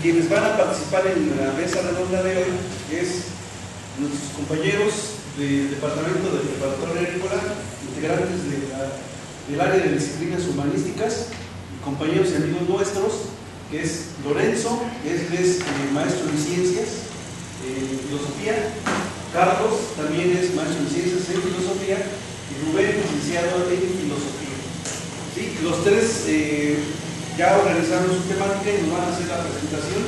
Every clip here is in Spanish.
Y quienes van a participar en la mesa redonda de hoy es nuestros compañeros del Departamento de Preparatoria Agrícola, integrantes del área de disciplinas humanísticas, compañeros y amigos nuestros, que es Lorenzo, que es maestro en ciencias, filosofía. Carlos también es maestro en ciencias en filosofía, y Rubén, licenciado en filosofía. ¿Sí? Los tres ya organizaron su temática y nos van a hacer la presentación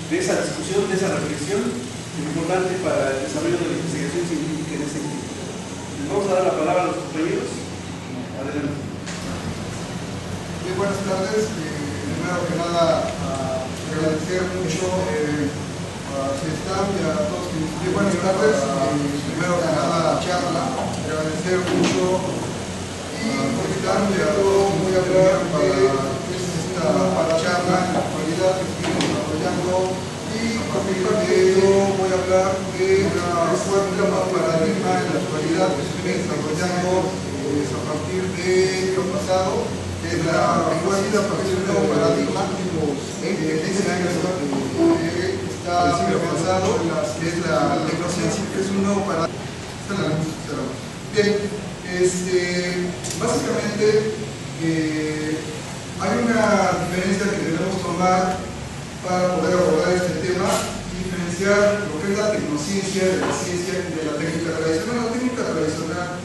de esa discusión, de esa reflexión importante para el desarrollo de la investigación científica en este tiempo. Les vamos a dar la palabra a los compañeros. Adelante. Muy buenas tardes. Primero que nada, agradecer mucho a Cestam y a todos que muy buenas tardes. Primero que nada, charla, agradecer mucho y Cestam y a todos muy hablar de esta charla en la actualidad que estamos desarrollando, y a partir de ello voy a hablar de la nueva paradigma en la actualidad que se viene desarrollando a partir de lo pasado, que es la reconocida a partir de un nuevo paradigma en ese año está avanzado, que es la tecnociencia, que es un nuevo paradigma. Bien, básicamente hay una diferencia que debemos tomar para poder abordar este tema y diferenciar lo que es la tecnociencia de la ciencia y de la técnica tradicional. La técnica tradicional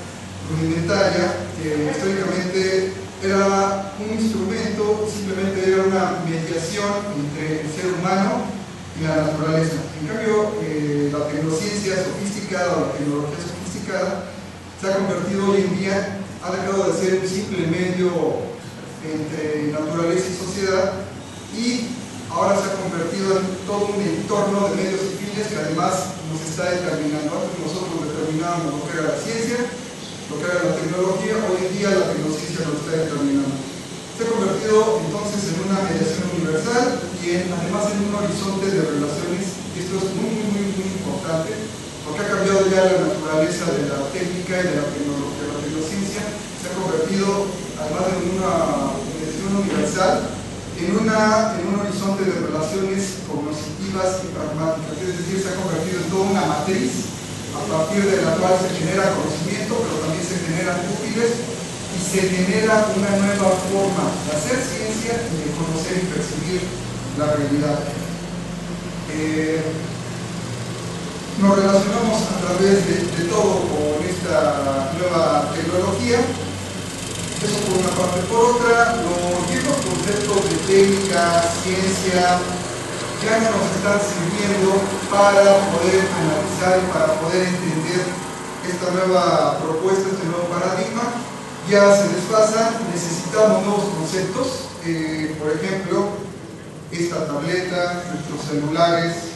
rudimentaria, que históricamente era un instrumento, simplemente era una mediación entre el ser humano y la naturaleza. En cambio, la tecnociencia sofisticada o la tecnología sofisticada se ha convertido hoy en día, ha dejado de ser un simple medio entre naturaleza y sociedad, y ahora se ha convertido en todo un entorno de medios civiles que además nos está determinando. Antes nosotros determinábamos lo que era la ciencia, lo que era la tecnología, hoy en día la tecnología nos está determinando. Se ha convertido entonces en una mediación universal y además en un horizonte de relaciones, y esto es muy importante, porque ha cambiado ya la naturaleza de la técnica y de la tecnociencia. Se ha convertido, además de una mediación universal, en un horizonte de relaciones cognitivas y pragmáticas, es decir, se ha convertido en toda una matriz a partir de la cual se genera conocimiento, pero también se generan útiles y se genera una nueva forma de hacer ciencia y de conocer y percibir la realidad. Nos relacionamos a través de todo con esta nueva tecnología. Eso por una parte. Por otra, los viejos conceptos de técnica, ciencia, ya no nos están sirviendo para poder analizar y para poder entender esta nueva propuesta, este nuevo paradigma. Ya se desfasan, necesitamos nuevos conceptos. Por ejemplo, esta tableta, nuestros celulares,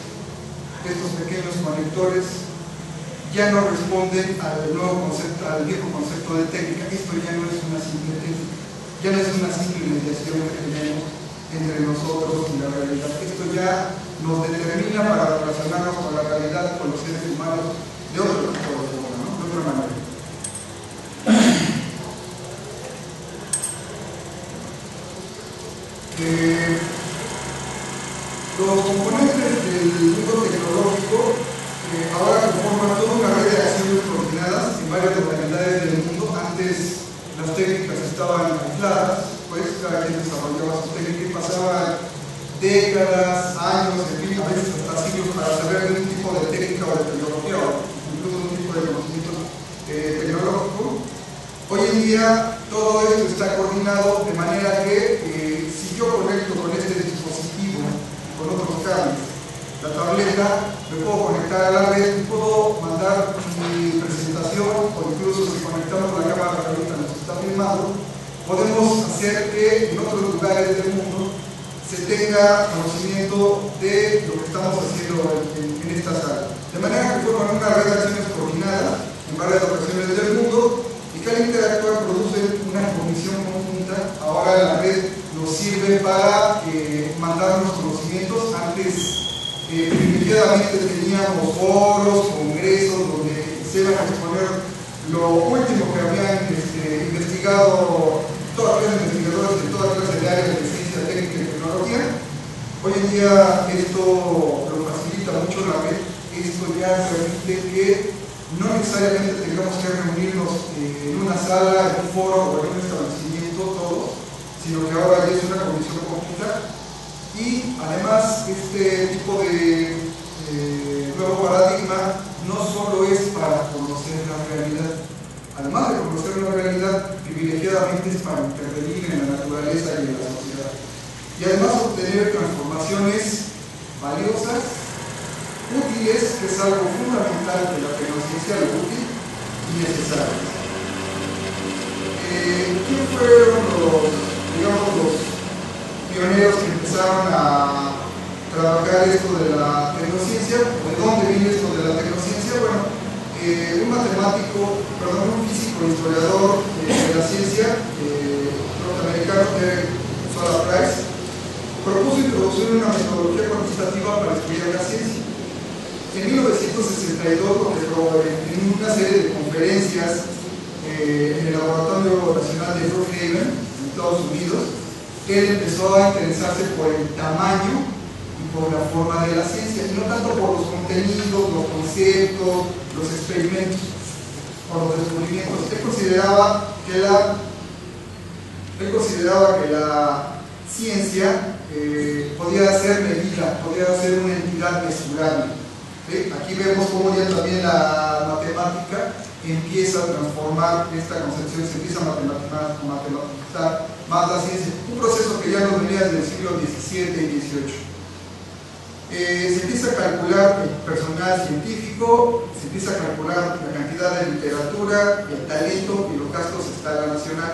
estos pequeños conectores ya no responden al nuevo concepto, al viejo concepto de técnica. Esto ya no es una simple técnica, ya no es una simple mediación que tenemos entre nosotros y la realidad. Esto ya nos determina para relacionarnos con la realidad, con los seres humanos de otro tipo de forma, ¿no? De otra manera. Los componentes del mundo tecnológico ahora conforman toda una red de acciones coordinadas en varias localidades del mundo. Antes las técnicas estaban aisladas, pues cada quien desarrollaba sus técnicas y pasaban décadas, años, en fin, a veces hasta siglos para saber de un tipo de técnica o de tecnología, o incluso de un tipo de conocimiento tecnológico. Hoy en día todo esto está coordinado de manera que si yo conecto con este dispositivo, con otros cables, la tableta, me puedo conectar a la red, puedo mandar mi presentación, o incluso si conectamos la cámara que ahorita nos está filmando, podemos hacer que en otros lugares del mundo se tenga conocimiento de lo que estamos haciendo en esta sala. De manera que forman una red de acciones coordinadas en varias locaciones del mundo, y que al interactuar producen una cognición conjunta. Ahora la red nos sirve para mandarnos conocimientos. Antes privilegiadamente teníamos foros, congresos donde se iban a exponer lo último que habían investigado toda clase de investigadores de toda clase de áreas de ciencia, técnica y tecnología. Hoy en día esto lo facilita mucho la red, esto ya permite que no necesariamente tengamos que reunirnos en una sala, en un foro o en un establecimiento todos, sino que ahora ya es una comisión conjunta. Y además este tipo de nuevo paradigma no solo es para conocer la realidad, además de conocer la realidad, privilegiadamente es para intervenir en la naturaleza y en la sociedad. Y además obtener transformaciones valiosas, útiles, que es algo fundamental de la tecnociencia, lo útil y necesario. ¿Quién fueron los pioneros que empezaron a trabajar esto de la tecnociencia? ¿De dónde viene esto de la tecnociencia? Bueno, un físico historiador de la ciencia norteamericano, Derek Sola Price, propuso introducir una metodología cuantitativa para estudiar la ciencia. En 1962, en una serie de conferencias en el Laboratorio Nacional de Brookhaven, en Estados Unidos, él empezó a interesarse por el tamaño y por la forma de la ciencia, y no tanto por los contenidos, los conceptos, los experimentos o los descubrimientos. Él consideraba que la ciencia podía ser medida, podía ser una entidad mesurable. ¿Sí? Aquí vemos cómo ya también la matemática empieza a transformar esta concepción, se empieza a matematizar más la ciencia. Un proceso que ya nos venía desde el siglo XVII y XVIII. Se empieza a calcular el personal científico, se empieza a calcular la cantidad de literatura, el talento y los gastos a escala nacional.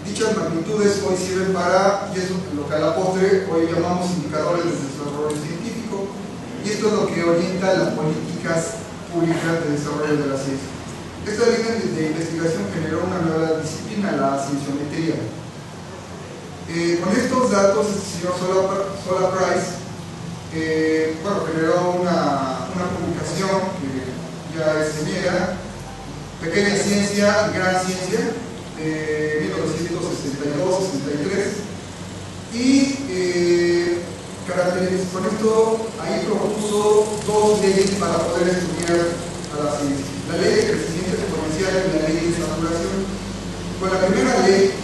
Dichas magnitudes hoy sirven para, y es lo que a la postre hoy llamamos indicadores de desarrollo científico, y esto es lo que orienta las políticas públicas de desarrollo de la ciencia. Esta línea de investigación generó una nueva disciplina, la cienciometría. Con estos datos, el señor Sola Price generó una publicación que ya es señera, Pequeña Ciencia y Gran Ciencia, 1962-63, y con esto ahí propuso dos leyes para poder estudiar a la ciencia: la ley de crecimiento exponencial y la ley de saturación. Con la primera ley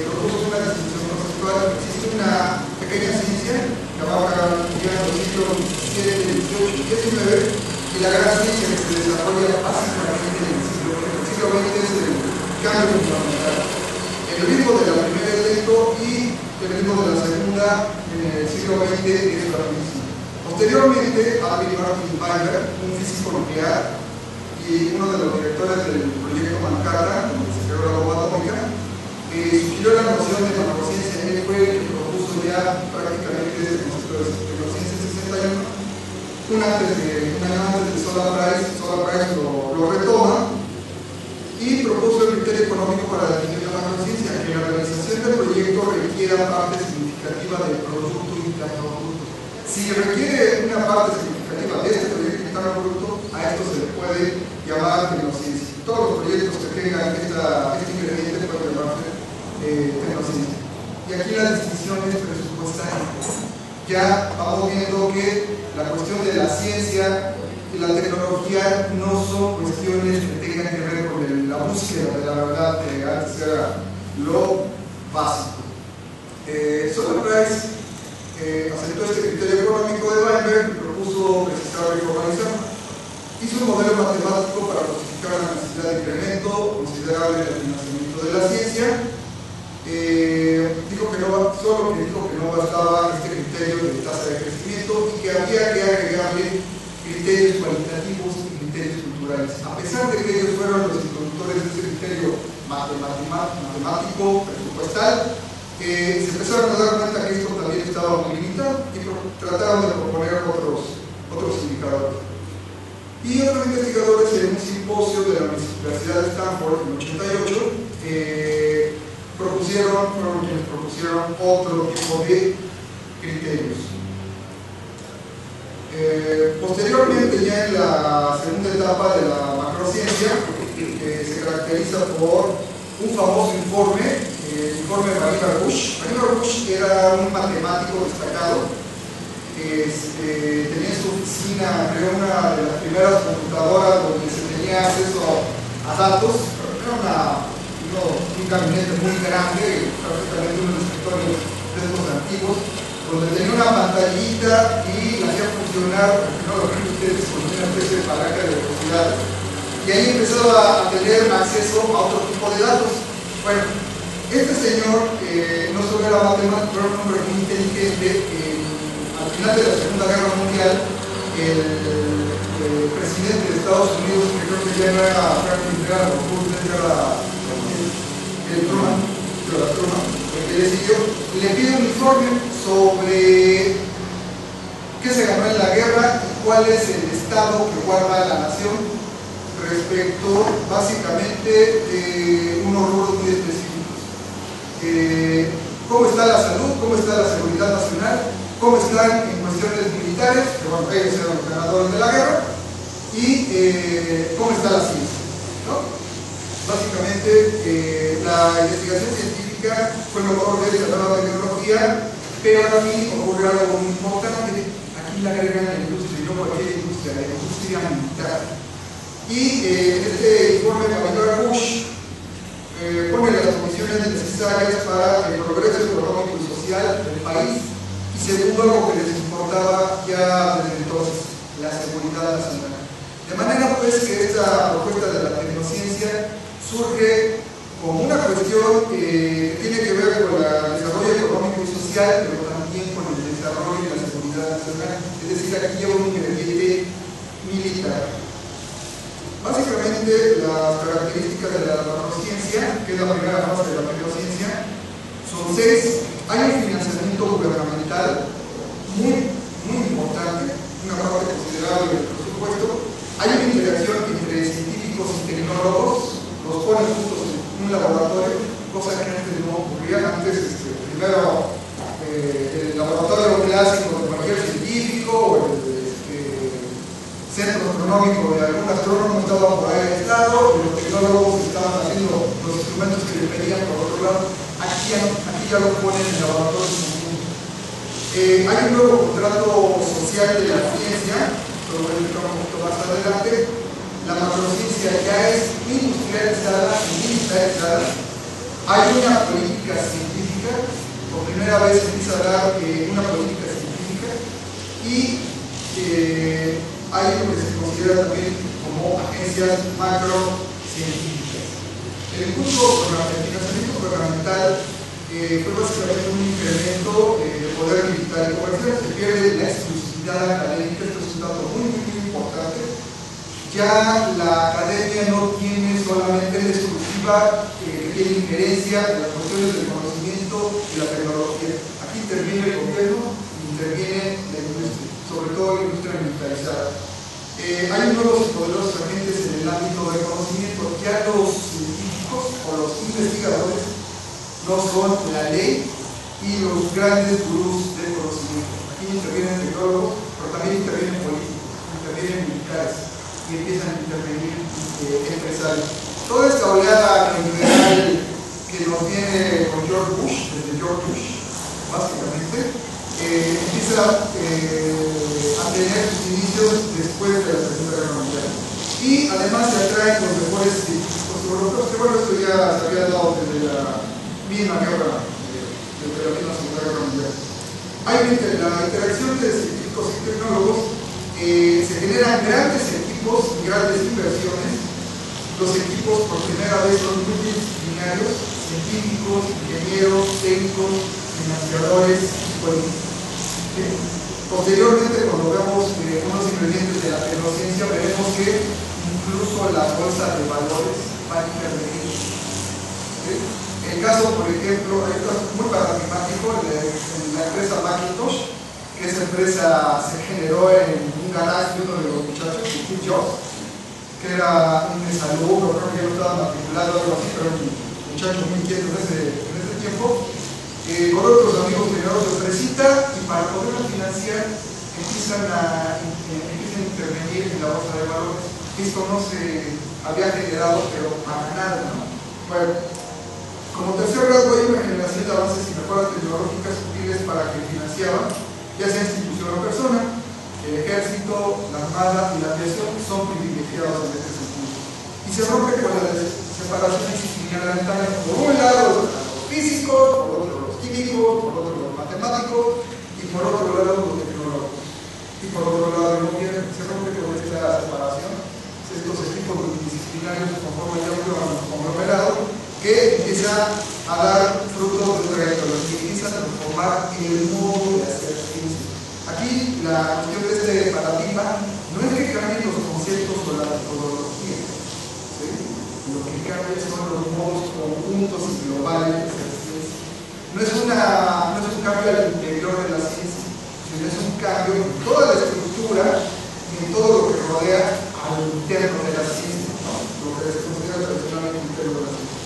propuso una distinción conceptual. Existe una pequeña ciencia que abarca los siglos XVII, XVIII y XIX, y la gran ciencia que se desarrolla básicamente en el siglo XX. El siglo XX es el cambio fundamental. El ritmo de la primera es lento y el ritmo de la segunda en el siglo XX es rapidísimo. Posteriormente, Alvin Martin Weinberg, un físico nuclear y uno de los directores del proyecto Manhattan, donde se creó la bomba atómica, sugirió la noción de macrociencia. Él fue el que propuso ya prácticamente el concepto de tecnociencia en 61. Un año antes de Sola Price lo retoma y propuso el criterio económico para definir la macrociencia: que la realización del proyecto requiera parte significativa del Producto Interno Bruto. Si requiere una parte significativa de este Producto Interno Bruto, a esto se le puede llamar tecnociencia. Todos los proyectos que tengan este ingrediente pueden llamarse tecnociencia. Y aquí las distinciones presupuestarias. Ya vamos viendo que la cuestión de la ciencia y la tecnología no son cuestiones que tengan que ver con la búsqueda de la verdad, que antes era lo básico. Sola Price aceptó este criterio económico de Weinberg y propuso que se estaba reformalizando. Hizo un modelo matemático para justificar la necesidad de incremento considerable del financiamiento de la ciencia. Dijo que no bastaba este criterio de tasa de crecimiento y que había que agregarle criterios cualitativos y criterios culturales. A pesar de que ellos fueron los introductores de este criterio matemático, presupuestal, se empezaron a dar cuenta que esto también estaba muy limitado y trataron de proponer otros indicadores. Y otros investigadores en un simposio de la Universidad de Stanford en 88 fueron quienes propusieron otro tipo de criterios. Posteriormente, ya en la segunda etapa de la macrociencia, se caracteriza por un famoso informe, el informe de Vannevar Bush. Vannevar Bush era un matemático destacado. Tenía en su oficina, creo, una de las primeras computadoras donde se tenía acceso a datos. Era un gabinete muy grande, prácticamente uno de los escritorios de estos antiguos, donde tenía una pantallita y la hacía funcionar, porque no lo ven ustedes, con una especie de palanca de velocidad. Y ahí empezaba a tener acceso a otro tipo de datos. Bueno, este señor no solo era matemático, era un hombre muy inteligente. Al final de la Segunda Guerra Mundial, el presidente de Estados Unidos, que creo que ya no era Franklin Delano Roosevelt, era Truman, el que decidió, le pide un informe sobre qué se ganó en la guerra y cuál es el estado que guarda la nación respecto, básicamente, de unos rubros muy específicos. ¿Cómo está la salud? ¿Cómo está la seguridad nacional? ¿Cómo están en cuestiones militares? Que bueno, ellos eran los ganadores de la guerra. Y cómo está la ciencia, ¿no? Básicamente, la investigación científica fue lo mejor de la nueva tecnología, pero ahora aquí ocurrió algo muy importante. Aquí la agregan la industria, y no cualquier industria, la industria militar. Y este informe de Bush pone las condiciones necesarias para el progreso económico y social del país, y segundo, lo que les importaba ya desde entonces, la seguridad nacional. De manera pues que esta propuesta de la tecnociencia surge como una cuestión que tiene que ver con el desarrollo económico y social, pero también con el desarrollo y la seguridad nacional. Es decir, aquí lleva un ingrediente militar. Básicamente, las características de la macrociencia, que es la primera fase de la tecnociencia, son 6. Hay un financiamiento gubernamental muy importante, una parte considerable del presupuesto. Hay una interacción entre científicos y tecnólogos, los ponen juntos en un laboratorio, cosa que antes no ocurría. Antes, primero, el laboratorio clásico de cualquier científico o el centro astronómico de algún astrónomo estaba por ahí aislado, y los tecnólogos estaban haciendo los instrumentos que le pedían por otro lado. Aquí ya lo ponen en el laboratorio conjunto. Hay un nuevo contrato social de la ciencia, lo voy a explicar un poquito más adelante. La macrociencia ya es industrializada y militarizada. Hay una política científica, por primera vez se empieza a dar una política científica, y hay lo que se considera también como agencias macrocientíficas. El financiamiento gubernamental fue básicamente un incremento de poder militar y comercial. Se pierde la exclusividad académica. Esto es un dato muy importante. Ya la academia no tiene solamente la exclusiva que tiene injerencia en las cuestiones del conocimiento y la tecnología. Aquí interviene el gobierno, interviene la industria, sobre todo la industria militarizada. Hay nuevos y poderosos agentes en el ámbito del conocimiento. Ya los científicos o los investigadores no son la ley y los grandes gurús del conocimiento. Aquí intervienen tecnólogos, pero también intervienen políticos, intervienen militares y empiezan a intervenir empresarios. Toda esta oleada neoliberal que nos viene con George Bush, desde George Bush, básicamente, empieza a tener sus inicios después de la Segunda Guerra Mundial. Y además se atraen los mejores científicos europeos, que bueno, esto ya se había dado desde la misma guerra, desde la misma Segunda Guerra Mundial. Hay la interacción de científicos y tecnólogos, se generan grandes equipos y grandes inversiones. Los equipos por primera vez son multidisciplinarios, científicos, ingenieros, técnicos, financiadores y políticos. Posteriormente, cuando veamos unos ingredientes de la tecnociencia, veremos que incluso la bolsa de valores va a intervenir. El caso, por ejemplo, hay un caso muy paradigmático en la empresa Macintosh, que esa empresa se generó en un garage de uno de los muchachos, Steve Jobs, que era un exalumno, creo que ya no estaba matriculado o algo así, pero un muchacho muy inquieto en ese tiempo. Con otros amigos generaron su empresita, y para poderla financiar empiezan a intervenir en la bolsa de valores. Esto no se había generado, pero para nada, ¿no? Bueno, como tercer rasgo hay una generación de avances y mejoras tecnológicas ya sea institución o persona. El ejército, la armada y la aviación son privilegiados en este sentido. Y se rompe con la separación disciplinaria por un lado los físicos, por otro los químicos, por otro los matemáticos y por otro lado los tecnólogos. Y por otro lado el gobierno. Se rompe con esta separación. Estos equipos multidisciplinarios se conforman ya un conglomerado que empieza a dar frutos de trayectoria, que empieza a transformar el modo de hacer ciencia. Aquí la cuestión de este paradigma no es que cambien los conceptos o la metodología, ¿sí? Lo que cambia son los modos conjuntos y globales de hacer ciencia. No es un cambio al interior de la ciencia, sino es un cambio en toda la estructura y en todo lo que rodea al interno de la ciencia, ¿no? Lo que se considera tradicionalmente interno de la ciencia.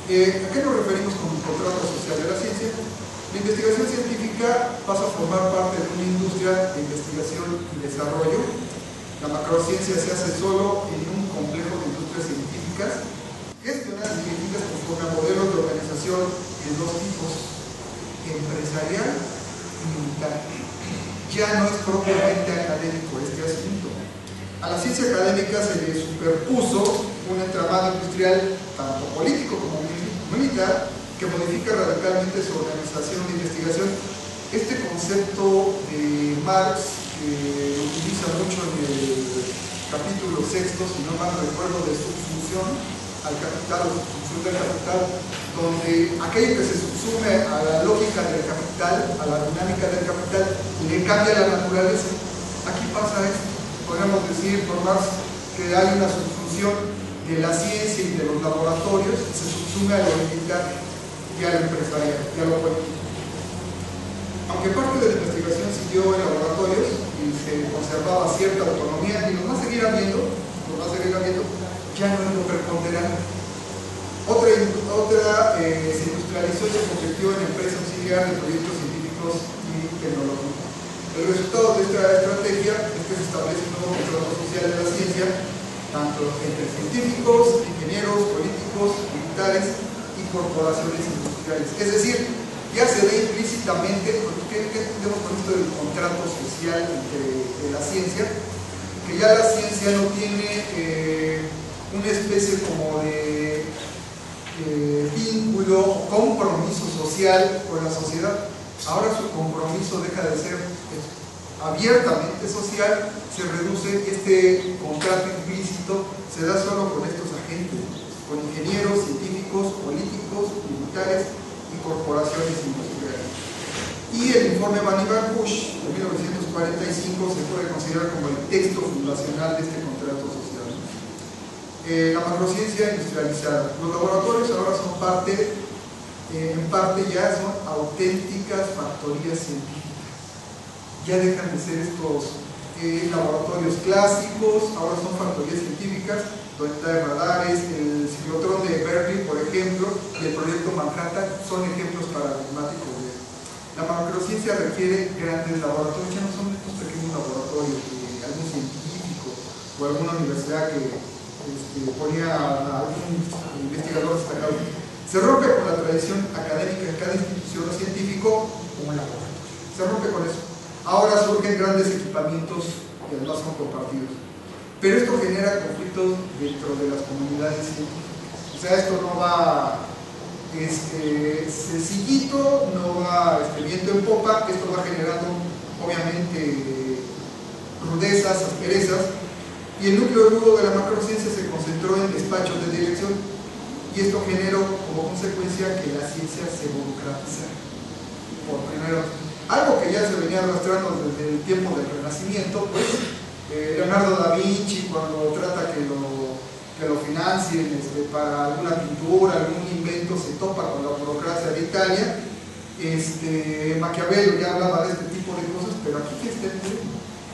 ¿A qué nos referimos con el contrato social de la ciencia? La investigación científica pasa a formar parte de una industria de investigación y desarrollo. La macrociencia se hace solo en un complejo de industrias científicas gestionadas y dirigidas conforme a modelos de organización de dos tipos: empresarial y militar. Ya no es propiamente académico este asunto. A la ciencia académica se le superpuso un entramado industrial tanto político como militar que modifica radicalmente su organización de investigación. Este concepto de Marx, que utiliza mucho en el capítulo sexto, si no mal recuerdo, de subsunción al capital o subsunción del capital, donde aquello que se subsume a la lógica del capital, a la dinámica del capital, le cambia la naturaleza. Aquí pasa esto. Podríamos decir por Marx que hay una subsunción de la ciencia y de los laboratorios, se subsume a lo militar y a lo empresarial y a lo político. Aunque parte de la investigación siguió en laboratorios y se conservaba cierta autonomía, y lo va a seguir habiendo, ya no es lo preponderante. Otra se industrializó y se convirtió en empresa auxiliar de proyectos científicos y tecnológicos. El resultado de esta estrategia es que se establece un nuevo contrato social de la ciencia, tanto entre científicos, ingenieros, políticos, militares y corporaciones industriales. Es decir, ya se ve implícitamente, ¿qué entendemos con esto del contrato social entre la ciencia? Que ya la ciencia no tiene una especie como de vínculo o compromiso social con la sociedad. Ahora su compromiso deja de ser abiertamente social, se reduce, este contrato implícito se da solo con estos agentes, con ingenieros, científicos, políticos, militares y corporaciones industriales. Y el informe Vannevar-Bush de 1945 se puede considerar como el texto fundacional de este contrato social. La macrociencia industrializada. Los laboratorios ahora son en parte ya son auténticas factorías científicas. Ya dejan de ser estos laboratorios clásicos, ahora son factorías científicas, donde está radares, el ciclotrón de Berkeley, por ejemplo, y el proyecto Manhattan son ejemplos paradigmáticos de esto. La macrociencia requiere grandes laboratorios, ya no son estos pequeños laboratorios de algún científico o alguna universidad que ponía a algún investigador destacado. Se rompe con la tradición académica en cada institución científico como un laboratorio. Se rompe con eso. Ahora surgen grandes equipamientos que además son compartidos. Pero esto genera conflictos dentro de las comunidades científicas. O sea, esto no va sencillito, no va viento en popa, esto va generando obviamente rudezas, asperezas, y el núcleo duro de la macrociencia se concentró en despachos de dirección, y esto generó como consecuencia que la ciencia se burocratizara por primera vez. Algo que ya se venía arrastrando desde el tiempo del Renacimiento, pues Leonardo da Vinci, cuando trata que lo financien para alguna pintura, algún invento, se topa con la burocracia de Italia. Maquiavelo ya hablaba de este tipo de cosas, pero aquí que está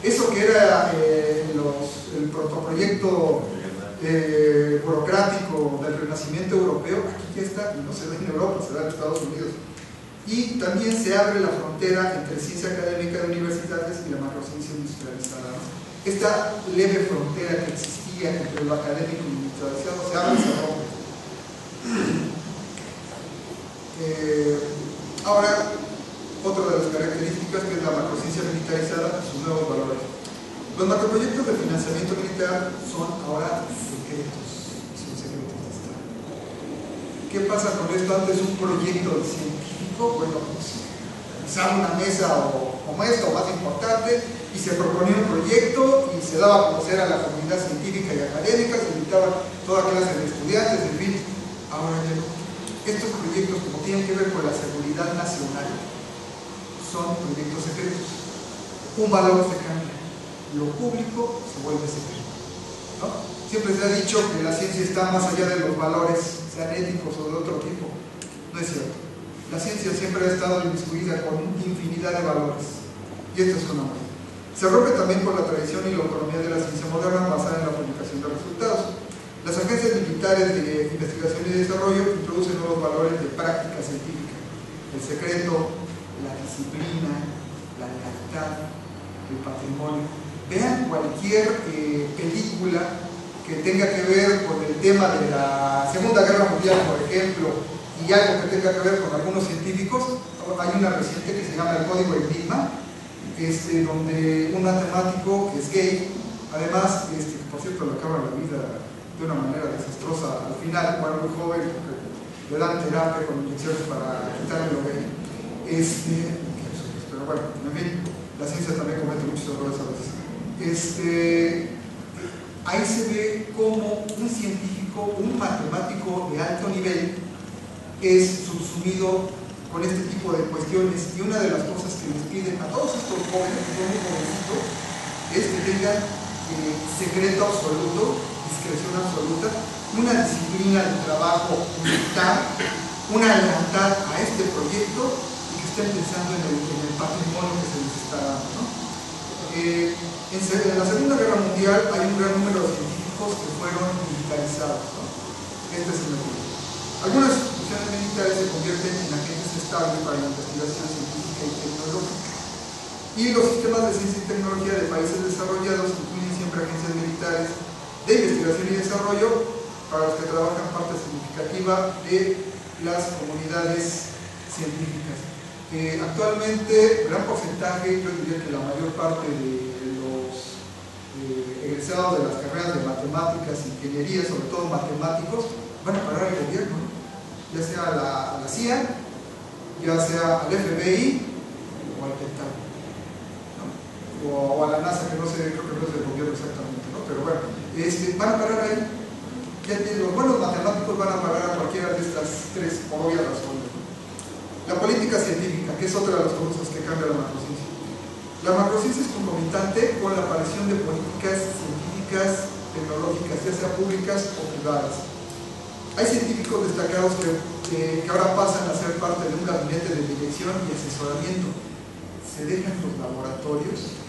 eso que era el protoproyecto burocrático del Renacimiento europeo, aquí ya está, y no se da en Europa, se da en Estados Unidos. Y también se abre la frontera entre ciencia académica de universidades y la macrociencia industrializada, ¿no? Esta leve frontera que existía entre lo académico y lo industrializado se abre y se rompe. Ahora, otra de las características, que es la macrociencia militarizada y sus nuevos valores. Los macroproyectos de financiamiento militar son ahora secretos, son secretos de Estado. ¿Qué pasa con esto? Antes un proyecto científico, bueno, pues realizaba una mesa como esta, o más importante, y se proponía un proyecto y se daba a conocer a la comunidad científica y académica, se invitaba toda clase de estudiantes, en fin. Ahora ya no. Estos proyectos, como tienen que ver con la seguridad nacional, son proyectos secretos. Un valor se cambia, lo público se vuelve secreto, ¿no? Siempre se ha dicho que la ciencia está más allá de los valores, sean éticos o de otro tipo. No es cierto. La ciencia siempre ha estado inmiscuida con infinidad de valores, y esto es una muestra. Se rompe también con la tradición y la economía de la ciencia moderna basada en la publicación de resultados. Las agencias militares de investigación y desarrollo introducen nuevos valores de práctica científica: el secreto, la disciplina, la lealtad, el patrimonio. Vean cualquier película que tenga que ver con el tema de la Segunda Guerra Mundial, por ejemplo, y algo que tenga que ver con algunos científicos. Hay una reciente que se llama El Código Enigma, donde un matemático que es gay, además, por cierto, le acaba la vida de una manera desastrosa al final, cuando muy joven, porque le dan terapia con inyecciones para quitarle lo gay. Pero bueno, en fin, la ciencia también comete muchos errores a veces. Ahí se ve cómo un científico, un matemático de alto nivel es subsumido con este tipo de cuestiones, y una de las cosas que les piden a todos estos jóvenes, que son muy jovencitos, es que tengan secreto absoluto, discreción absoluta, una disciplina de trabajo militar, una lealtad a este proyecto, y que estén pensando en el patrimonio que se les está dando, ¿no? En la Segunda Guerra Mundial hay un gran número de científicos que fueron militarizados, ¿no? Este es el motivo. Algunas instituciones militares se convierten en agentes estables para la investigación científica y tecnológica. Y los sistemas de ciencia y tecnología de países desarrollados incluyen siempre agencias militares de investigación y desarrollo para los que trabajan parte significativa de las comunidades científicas. Actualmente, gran porcentaje, yo diría que la mayor parte de los egresados de las carreras de matemáticas, ingeniería, sobre todo matemáticos, van a parar el gobierno, ¿no? Ya sea a la CIA, ya sea al FBI o al Pentágono, ¿no? O a la NASA, que no sé, creo que no es del gobierno exactamente, ¿no? Pero bueno, van a parar ahí. Los buenos matemáticos van a parar a cualquiera de estas tres, por obvias razones, ¿no? La política científica, que es otra de las cosas que cambia la macrociencia. La macrociencia es concomitante con la aparición de políticas científicas, tecnológicas, ya sea públicas o privadas. Hay científicos destacados que ahora pasan a ser parte de un gabinete de dirección y asesoramiento. Se dejan los laboratorios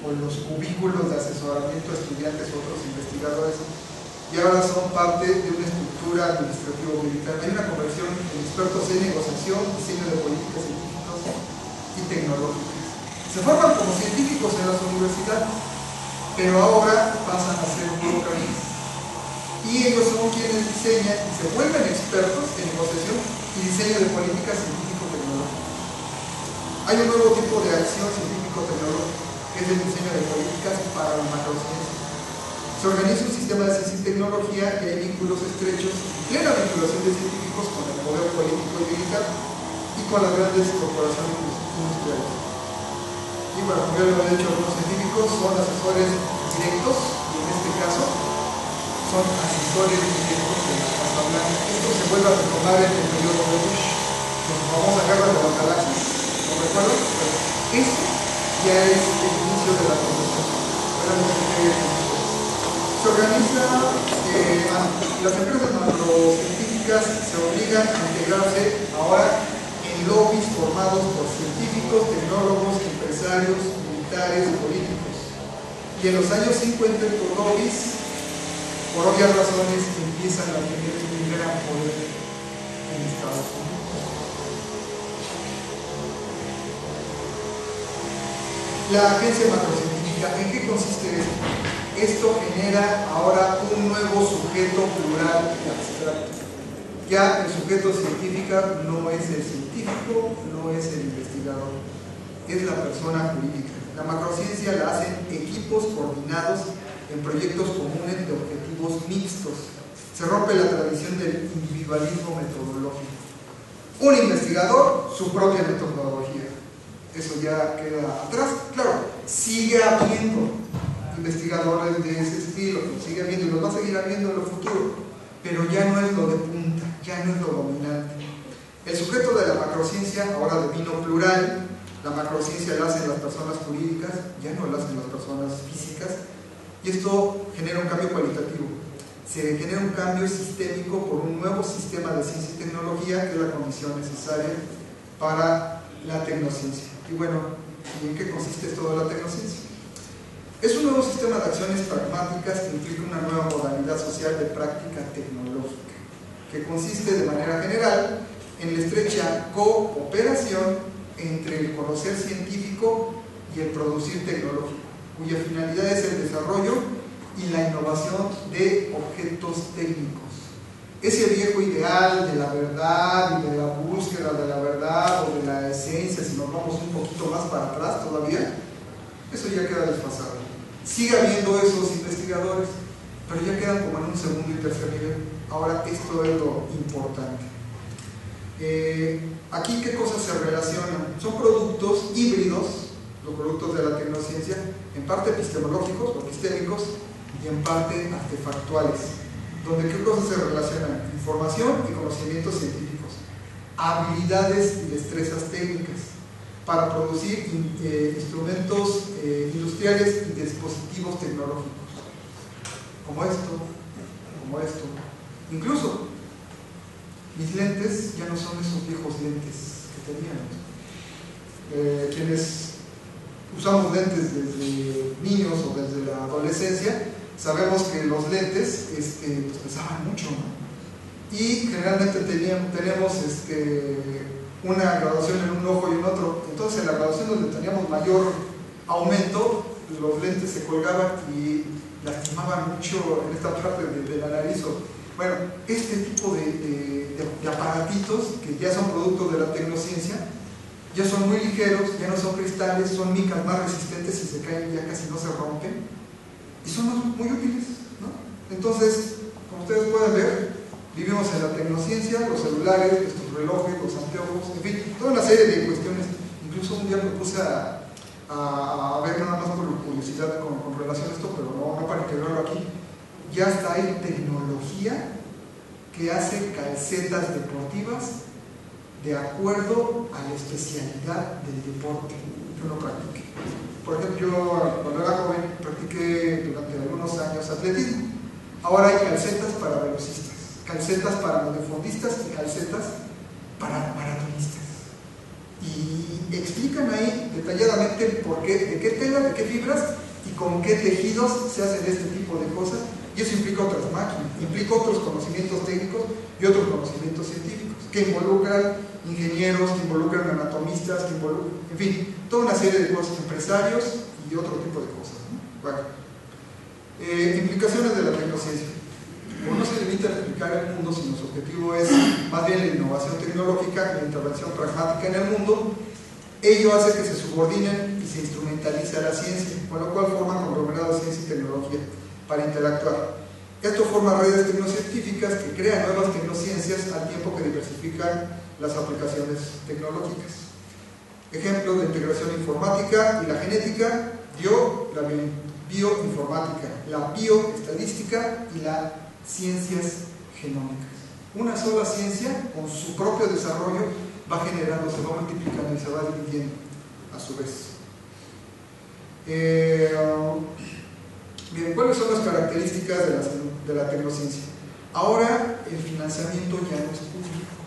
o los cubículos de asesoramiento a estudiantes u otros investigadores, y ahora son parte de una estructura administrativa militar. Hay una conversión en expertos en negociación, diseño de políticas científicas y tecnológicas. Se forman como científicos en las universidades, pero ahora pasan a ser burócratas. Y ellos son quienes diseñan y se vuelven expertos en negociación y diseño de políticas científico-tecnológicas. Hay un nuevo tipo de acción científico-tecnológica, que es el diseño de políticas para la macrociencia. Se organiza un sistema de ciencia y tecnología y hay vínculos estrechos, plena vinculación de científicos con el poder político y militar y con las grandes corporaciones industriales. Y bueno, como ya lo he dicho, algunos científicos son asesores directos, y en este caso son asesores directos de la Casa Blanca. Esto se vuelve a retomar en el periodo de Bush, con la famosa guerra de las galaxias, ¿lo recuerdo? Pero esto ya es el inicio de la producción. Se organiza, las empresas macrocientíficas se obligan a integrarse ahora en lobbies formados por científicos, tecnólogos, empresarios, militares, políticos. Y en los años 50 estos lobbies, por obvias razones, empiezan a tener un gran poder en Estados Unidos. La agencia macrocientífica, ¿en qué consiste esto? Esto genera ahora un nuevo sujeto plural y abstracto. Ya el sujeto científico no es el científico, no es el investigador, es la persona jurídica. La macrociencia la hacen equipos coordinados en proyectos comunes de objetivos mixtos. Se rompe la tradición del individualismo metodológico. Un investigador, su propia metodología. Eso ya queda atrás. Claro, sigue habiendo investigadores de ese estilo, lo sigue habiendo y los va a seguir habiendo en lo futuro, pero ya no es lo de punta, ya no es lo dominante. El sujeto de la macrociencia, ahora de vino plural, la macrociencia la hacen las personas jurídicas, ya no la hacen las personas físicas, y esto genera un cambio cualitativo. Se genera un cambio sistémico por un nuevo sistema de ciencia y tecnología, que es la condición necesaria para la tecnociencia. Y bueno, ¿y en qué consiste esto de la tecnociencia? Es un nuevo sistema de acciones pragmáticas que implica una nueva modalidad social de práctica tecnológica, que consiste de manera general en la estrecha cooperación entre el conocer científico y el producir tecnológico, cuya finalidad es el desarrollo y la innovación de objetos técnicos. Ese viejo ideal de la verdad y de la búsqueda de la verdad o de la esencia, si nos vamos un poquito más para atrás todavía, eso ya queda desfasado. Sigue habiendo esos investigadores, pero ya quedan como en un segundo y tercer nivel. Ahora esto es lo importante. Aquí, ¿qué cosas se relacionan? Son productos híbridos, los productos de la tecnociencia, en parte epistemológicos o epistémicos y en parte artefactuales, donde ¿qué cosas se relacionan? Información y conocimientos científicos, habilidades y destrezas técnicas para producir instrumentos industriales y dispositivos tecnológicos, como esto. Incluso mis lentes ya no son esos viejos lentes que teníamos. Quienes usamos lentes desde niños o desde la adolescencia, sabemos que los lentes pues pesaban mucho, ¿no? Y generalmente tenemos una graduación en un ojo y en otro. Entonces en la graduación donde teníamos mayor aumento, los lentes se colgaban y lastimaban mucho en esta parte de la nariz. Bueno, este tipo de aparatitos que ya son productos de la tecnociencia, ya son muy ligeros, ya no son cristales, son micas más resistentes y se caen ya casi no se rompen y son muy útiles, ¿no? Entonces, como ustedes pueden ver, vivimos en la tecnociencia, los celulares, estos relojes, los anteojos, en fin, toda una serie de cuestiones. Incluso un día me puse a ver nada más por curiosidad con relación a esto, pero no para integrarlo aquí. Ya hasta hay tecnología que hace calcetas deportivas de acuerdo a la especialidad del deporte que uno practique. Por ejemplo, yo cuando era joven practiqué durante algunos años atletismo. Ahora hay calcetas para velocistas, calcetas para monofondistas y calcetas para maratonistas. Y explican ahí detalladamente por qué, de qué tela, de qué fibras y con qué tejidos se hacen este tipo de cosas. Y eso implica otras máquinas, implica otros conocimientos técnicos y otros conocimientos científicos que involucran ingenieros, que involucran anatomistas, que involucran, en fin, toda una serie de cosas, empresarios y otro tipo de cosas, ¿no? Bueno, implicaciones de la tecnociencia. Como no se limita a explicar el mundo, sino su objetivo es más bien la innovación tecnológica y la intervención pragmática en el mundo, ello hace que se subordinen y se instrumentalice a la ciencia, con lo cual forman conglomerados de ciencia y tecnología para interactuar. Esto forma redes tecnocientíficas que crean nuevas tecnociencias al tiempo que diversifican las aplicaciones tecnológicas. Ejemplos de integración informática y la genética, la bioinformática, la bioestadística y las ciencias genómicas. Una sola ciencia, con su propio desarrollo, va generando, se va multiplicando y se va dividiendo a su vez. Bien, ¿cuáles son las características de la tecnociencia? Ahora el financiamiento ya no es público,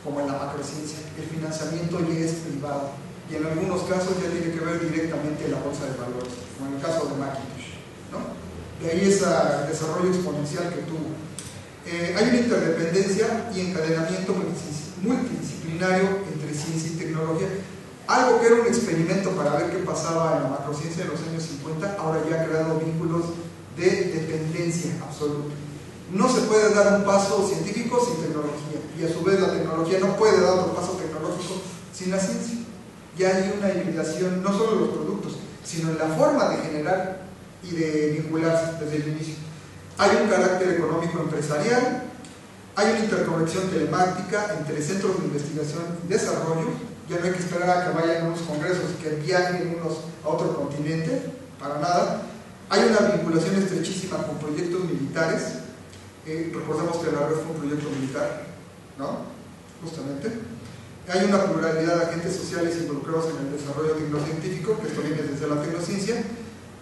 como en la macrociencia. El financiamiento ya es privado y en algunos casos ya tiene que ver directamente la bolsa de valores, como en el caso de Macintosh, ¿no? De ahí ese desarrollo exponencial que tuvo. Hay una interdependencia y encadenamiento multidisciplinario entre ciencia y tecnología. Algo que era un experimento para ver qué pasaba en la macrociencia de los años 50, ahora ya ha creado vínculos de dependencia absoluta. No se puede dar un paso científico sin tecnología, y a su vez la tecnología no puede dar otro paso tecnológico sin la ciencia. Ya hay una hibridación, no solo en los productos, sino en la forma de generar y de vincularse desde el inicio. Hay un carácter económico empresarial, hay una interconexión telemática entre centros de investigación y desarrollo. Ya no hay que esperar a que vayan a unos congresos y que viajen unos a otro continente, para nada. Hay una vinculación estrechísima con proyectos militares. Recordemos que la red fue un proyecto militar, ¿no? Justamente. Hay una pluralidad de agentes sociales involucrados en el desarrollo tecnocientífico, que esto viene desde la tecnociencia,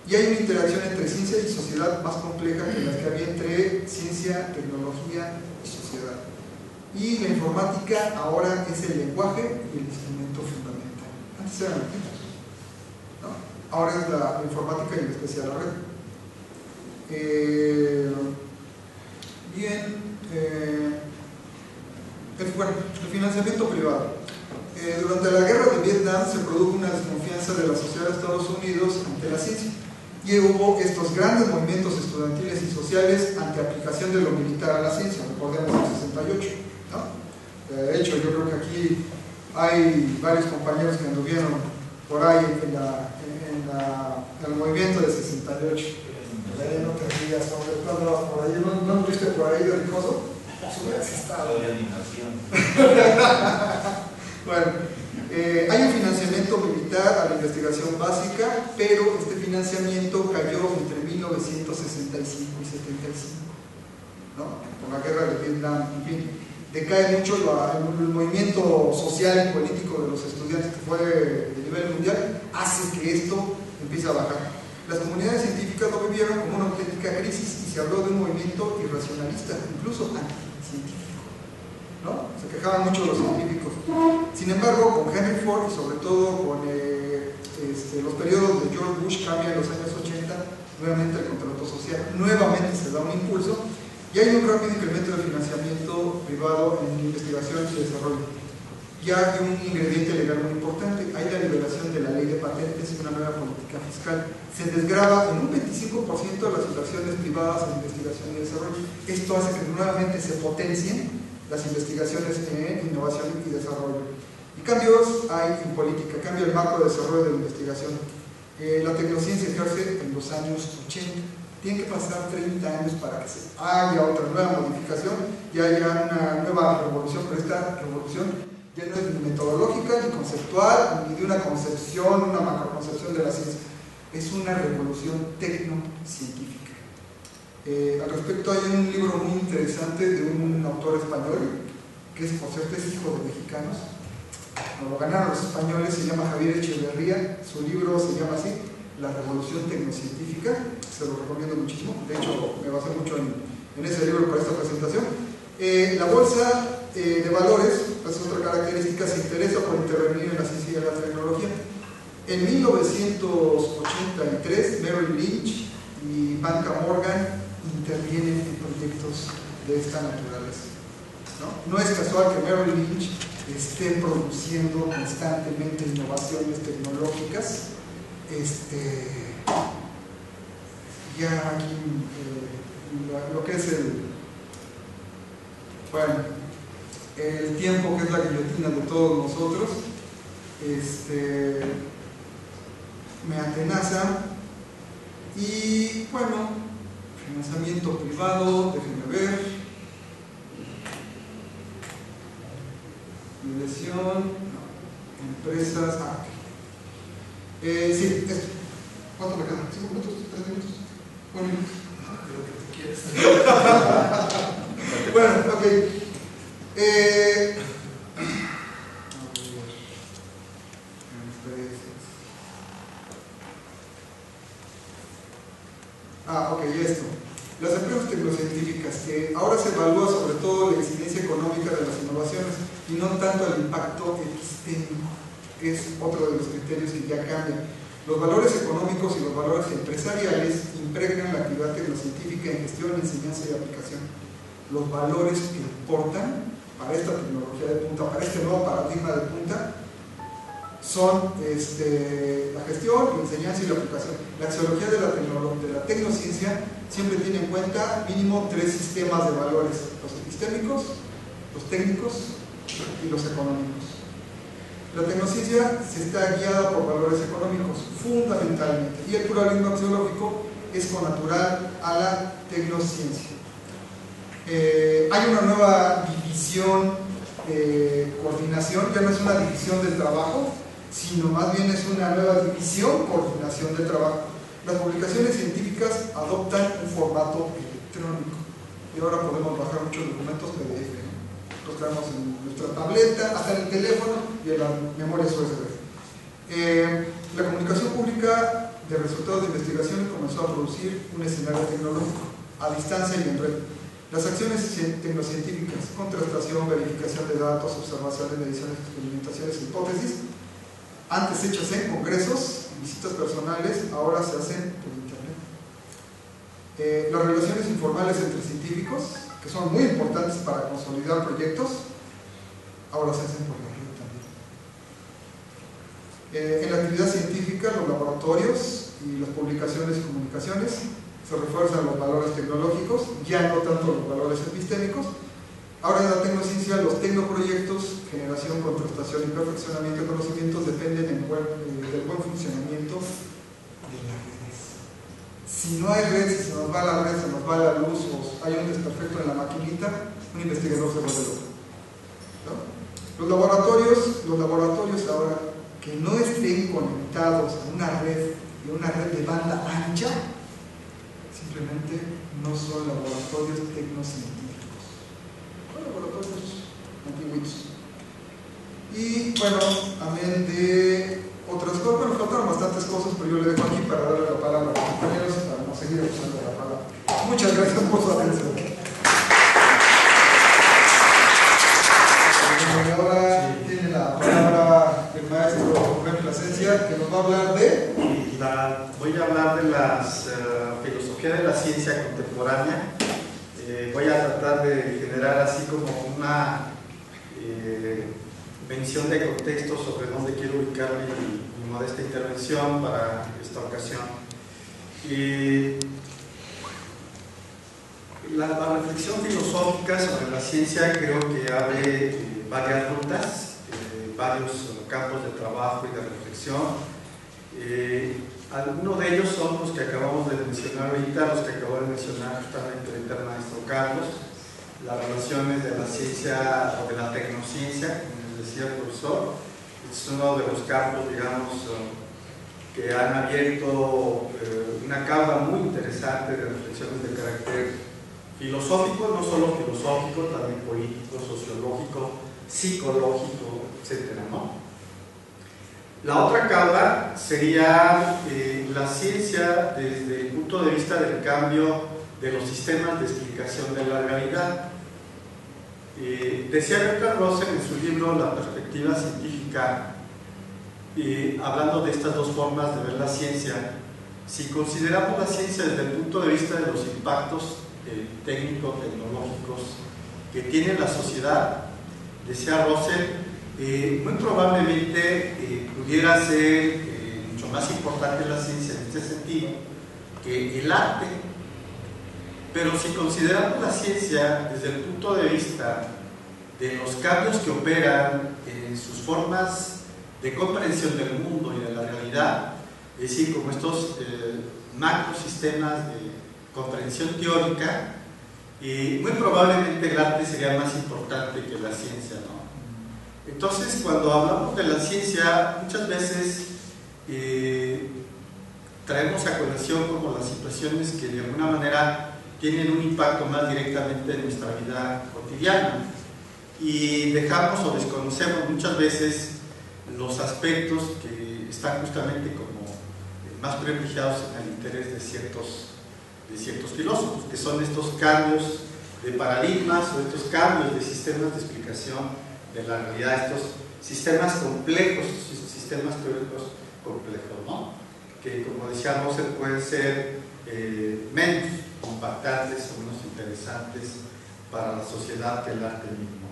y hay una interacción entre ciencia y sociedad más compleja que las que había entre ciencia, tecnología y sociedad. Y la informática ahora es el lenguaje y el instrumento fundamental. Antes eran los tipos, ¿no? Ahora es la informática y en especial la red. El financiamiento privado. Durante la guerra de Vietnam se produjo una desconfianza de la sociedad de Estados Unidos ante la ciencia, y hubo estos grandes movimientos estudiantiles y sociales ante aplicación de lo militar a la ciencia. Recordemos el 68, ¿no? De hecho, yo creo que aquí hay varios compañeros que anduvieron por ahí en el movimiento de 68. No te rías, hombre, tú andabas por ahí, ¿no anduviste por ahí de ricoso? Bueno, hay un financiamiento militar a la investigación básica, pero este financiamiento cayó entre 1965 y 75, ¿no? Con la guerra de Vietnam, en fin. Decae mucho el movimiento social y político de los estudiantes, que fue de nivel mundial, hace que esto empiece a bajar. Las comunidades científicas lo vivieron como una auténtica crisis y se habló de un movimiento irracionalista, incluso anticientífico, ¿no? Se quejaban mucho los científicos. Sin embargo, con Henry Ford y sobre todo con los periodos de George Bush, cambia en los años 80, nuevamente el contrato social, nuevamente se da un impulso y hay un rápido incremento del financiamiento privado en investigación y desarrollo. Ya hay un ingrediente legal muy importante, hay la liberación de la ley de patentes y una nueva política fiscal. Se desgrava en un 25% de las inversiones privadas en investigación y desarrollo. Esto hace que nuevamente se potencien las investigaciones en innovación y desarrollo. Y cambios hay en política, cambia el marco de desarrollo de la investigación. La tecnociencia ejerce en los años 80. Tiene que pasar 30 años para que haya otra nueva modificación y haya una nueva revolución, pero esta revolución ya no es ni metodológica, ni conceptual, ni de una concepción, una macroconcepción de la ciencia. Es una revolución tecnocientífica. Al respecto hay un libro muy interesante de un autor español, que es, por cierto, es hijo de mexicanos. Lo ganaron los españoles, se llama Javier Echeverría. Su libro se llama así, La Revolución Tecnocientífica. Se lo recomiendo muchísimo. De hecho, me basé mucho en ese libro para esta presentación. La bolsa de valores, es otra característica, se interesa por intervenir en la ciencia y la tecnología. En 1983, Merrill Lynch y Banca Morgan intervienen en proyectos de esta naturaleza, ¿no? No es casual que Merrill Lynch esté produciendo constantemente innovaciones tecnológicas. Ya aquí lo que es el tiempo, que es la guillotina de todos nosotros, me atenaza. Y bueno, financiamiento privado, déjenme ver, inversión, empresas, sí, esto. ¿Cuánto me queda? ¿5 minutos? ¿3 minutos? ¿1 minuto? Lo que tú quieras. Bueno, ok. Ok, esto. Las empresas tecnocientíficas, que ahora se evalúa sobre todo la incidencia económica de las innovaciones y no tanto el impacto epistémico, que es otro de los criterios que ya cambian. Los valores económicos y los valores empresariales impregnan la actividad tecnocientífica en gestión, enseñanza y aplicación. Los valores que importan para esta tecnología de punta, para este nuevo paradigma de punta, son la gestión, la enseñanza y la aplicación. La axiología de la tecnociencia siempre tiene en cuenta mínimo 3 sistemas de valores: los epistémicos, los técnicos y los económicos. La tecnociencia se está guiada por valores económicos, fundamentalmente, y el pluralismo axiológico es connatural a la tecnociencia. Hay una nueva división, coordinación, ya no es una división del trabajo, sino más bien es una nueva división, coordinación del trabajo. Las publicaciones científicas adoptan un formato electrónico y ahora podemos bajar muchos documentos PDF, ¿no? Los traemos en nuestra tableta, hasta en el teléfono y en las memorias USB. La comunicación pública de resultados de investigación comenzó a producir un escenario tecnológico a distancia y en red. Las acciones tecnocientíficas, contrastación, verificación de datos, observaciones, mediciones, experimentaciones, hipótesis, antes hechas en congresos, visitas personales, ahora se hacen por internet. Las relaciones informales entre científicos, que son muy importantes para consolidar proyectos, ahora se hacen por la red también. En la actividad científica, los laboratorios y las publicaciones y comunicaciones se refuerzan los valores tecnológicos, ya no tanto los valores epistémicos. Ahora en la tecnociencia, los tecnoproyectos, generación, contrastación y perfeccionamiento de conocimientos dependen del buen funcionamiento de las redes. Si no hay red, si se nos va la red, se nos va la luz o hay un desperfecto en la maquinita, un investigador se vuelve loco, ¿no? Los laboratorios ahora que no estén conectados a una red y una red de banda ancha, simplemente no son laboratorios tecnocientíficos, son laboratorios antiguitos. Y bueno, amén de otras cosas, bueno, faltaron bastantes cosas, pero yo le dejo aquí para darle la palabra a los compañeros para no seguir usando la palabra. Muchas gracias por su atención. Y ahora tiene la palabra el maestro Rubén Plasencia, que nos va a hablar de... Voy a hablar de la filosofía de la ciencia contemporánea. Voy a tratar de generar así como una mención de contexto sobre dónde quiero ubicar mi modesta intervención para esta ocasión. La reflexión filosófica sobre la ciencia creo que abre varias rutas, varios campos de trabajo y de reflexión. Algunos de ellos son los que acabamos de mencionar ahorita, los que acabó de mencionar justamente el maestro Carlos, las relaciones de la ciencia o de la tecnociencia, como les decía el profesor. Es uno de los campos, digamos, que han abierto una causa muy interesante de reflexiones de carácter filosófico, no solo filosófico, también político, sociológico, psicológico, etcétera, ¿no? La otra causa sería la ciencia desde el punto de vista del cambio de los sistemas de explicación de la realidad. Decía Bertrand Russell en su libro La perspectiva científica, hablando de estas dos formas de ver la ciencia, si consideramos la ciencia desde el punto de vista de los impactos técnico-tecnológicos que tiene la sociedad, decía Russell, muy probablemente pudiera ser mucho más importante la ciencia en este sentido que el arte. Pero si consideramos la ciencia desde el punto de vista de los cambios que operan en sus formas de comprensión del mundo y de la realidad, es decir, como estos macrosistemas de comprensión teórica, muy probablemente el arte sería más importante que la ciencia, ¿no? Entonces, cuando hablamos de la ciencia, muchas veces traemos a colación como las situaciones que de alguna manera tienen un impacto más directamente en nuestra vida cotidiana y dejamos o desconocemos muchas veces los aspectos que están justamente como más privilegiados en el interés de ciertos filósofos, que son estos cambios de paradigmas o estos cambios de sistemas de explicación de la realidad, estos sistemas complejos, sistemas teóricos complejos, ¿no? Que, como decía Russell, pueden ser menos impactantes o menos interesantes para la sociedad que el arte mismo.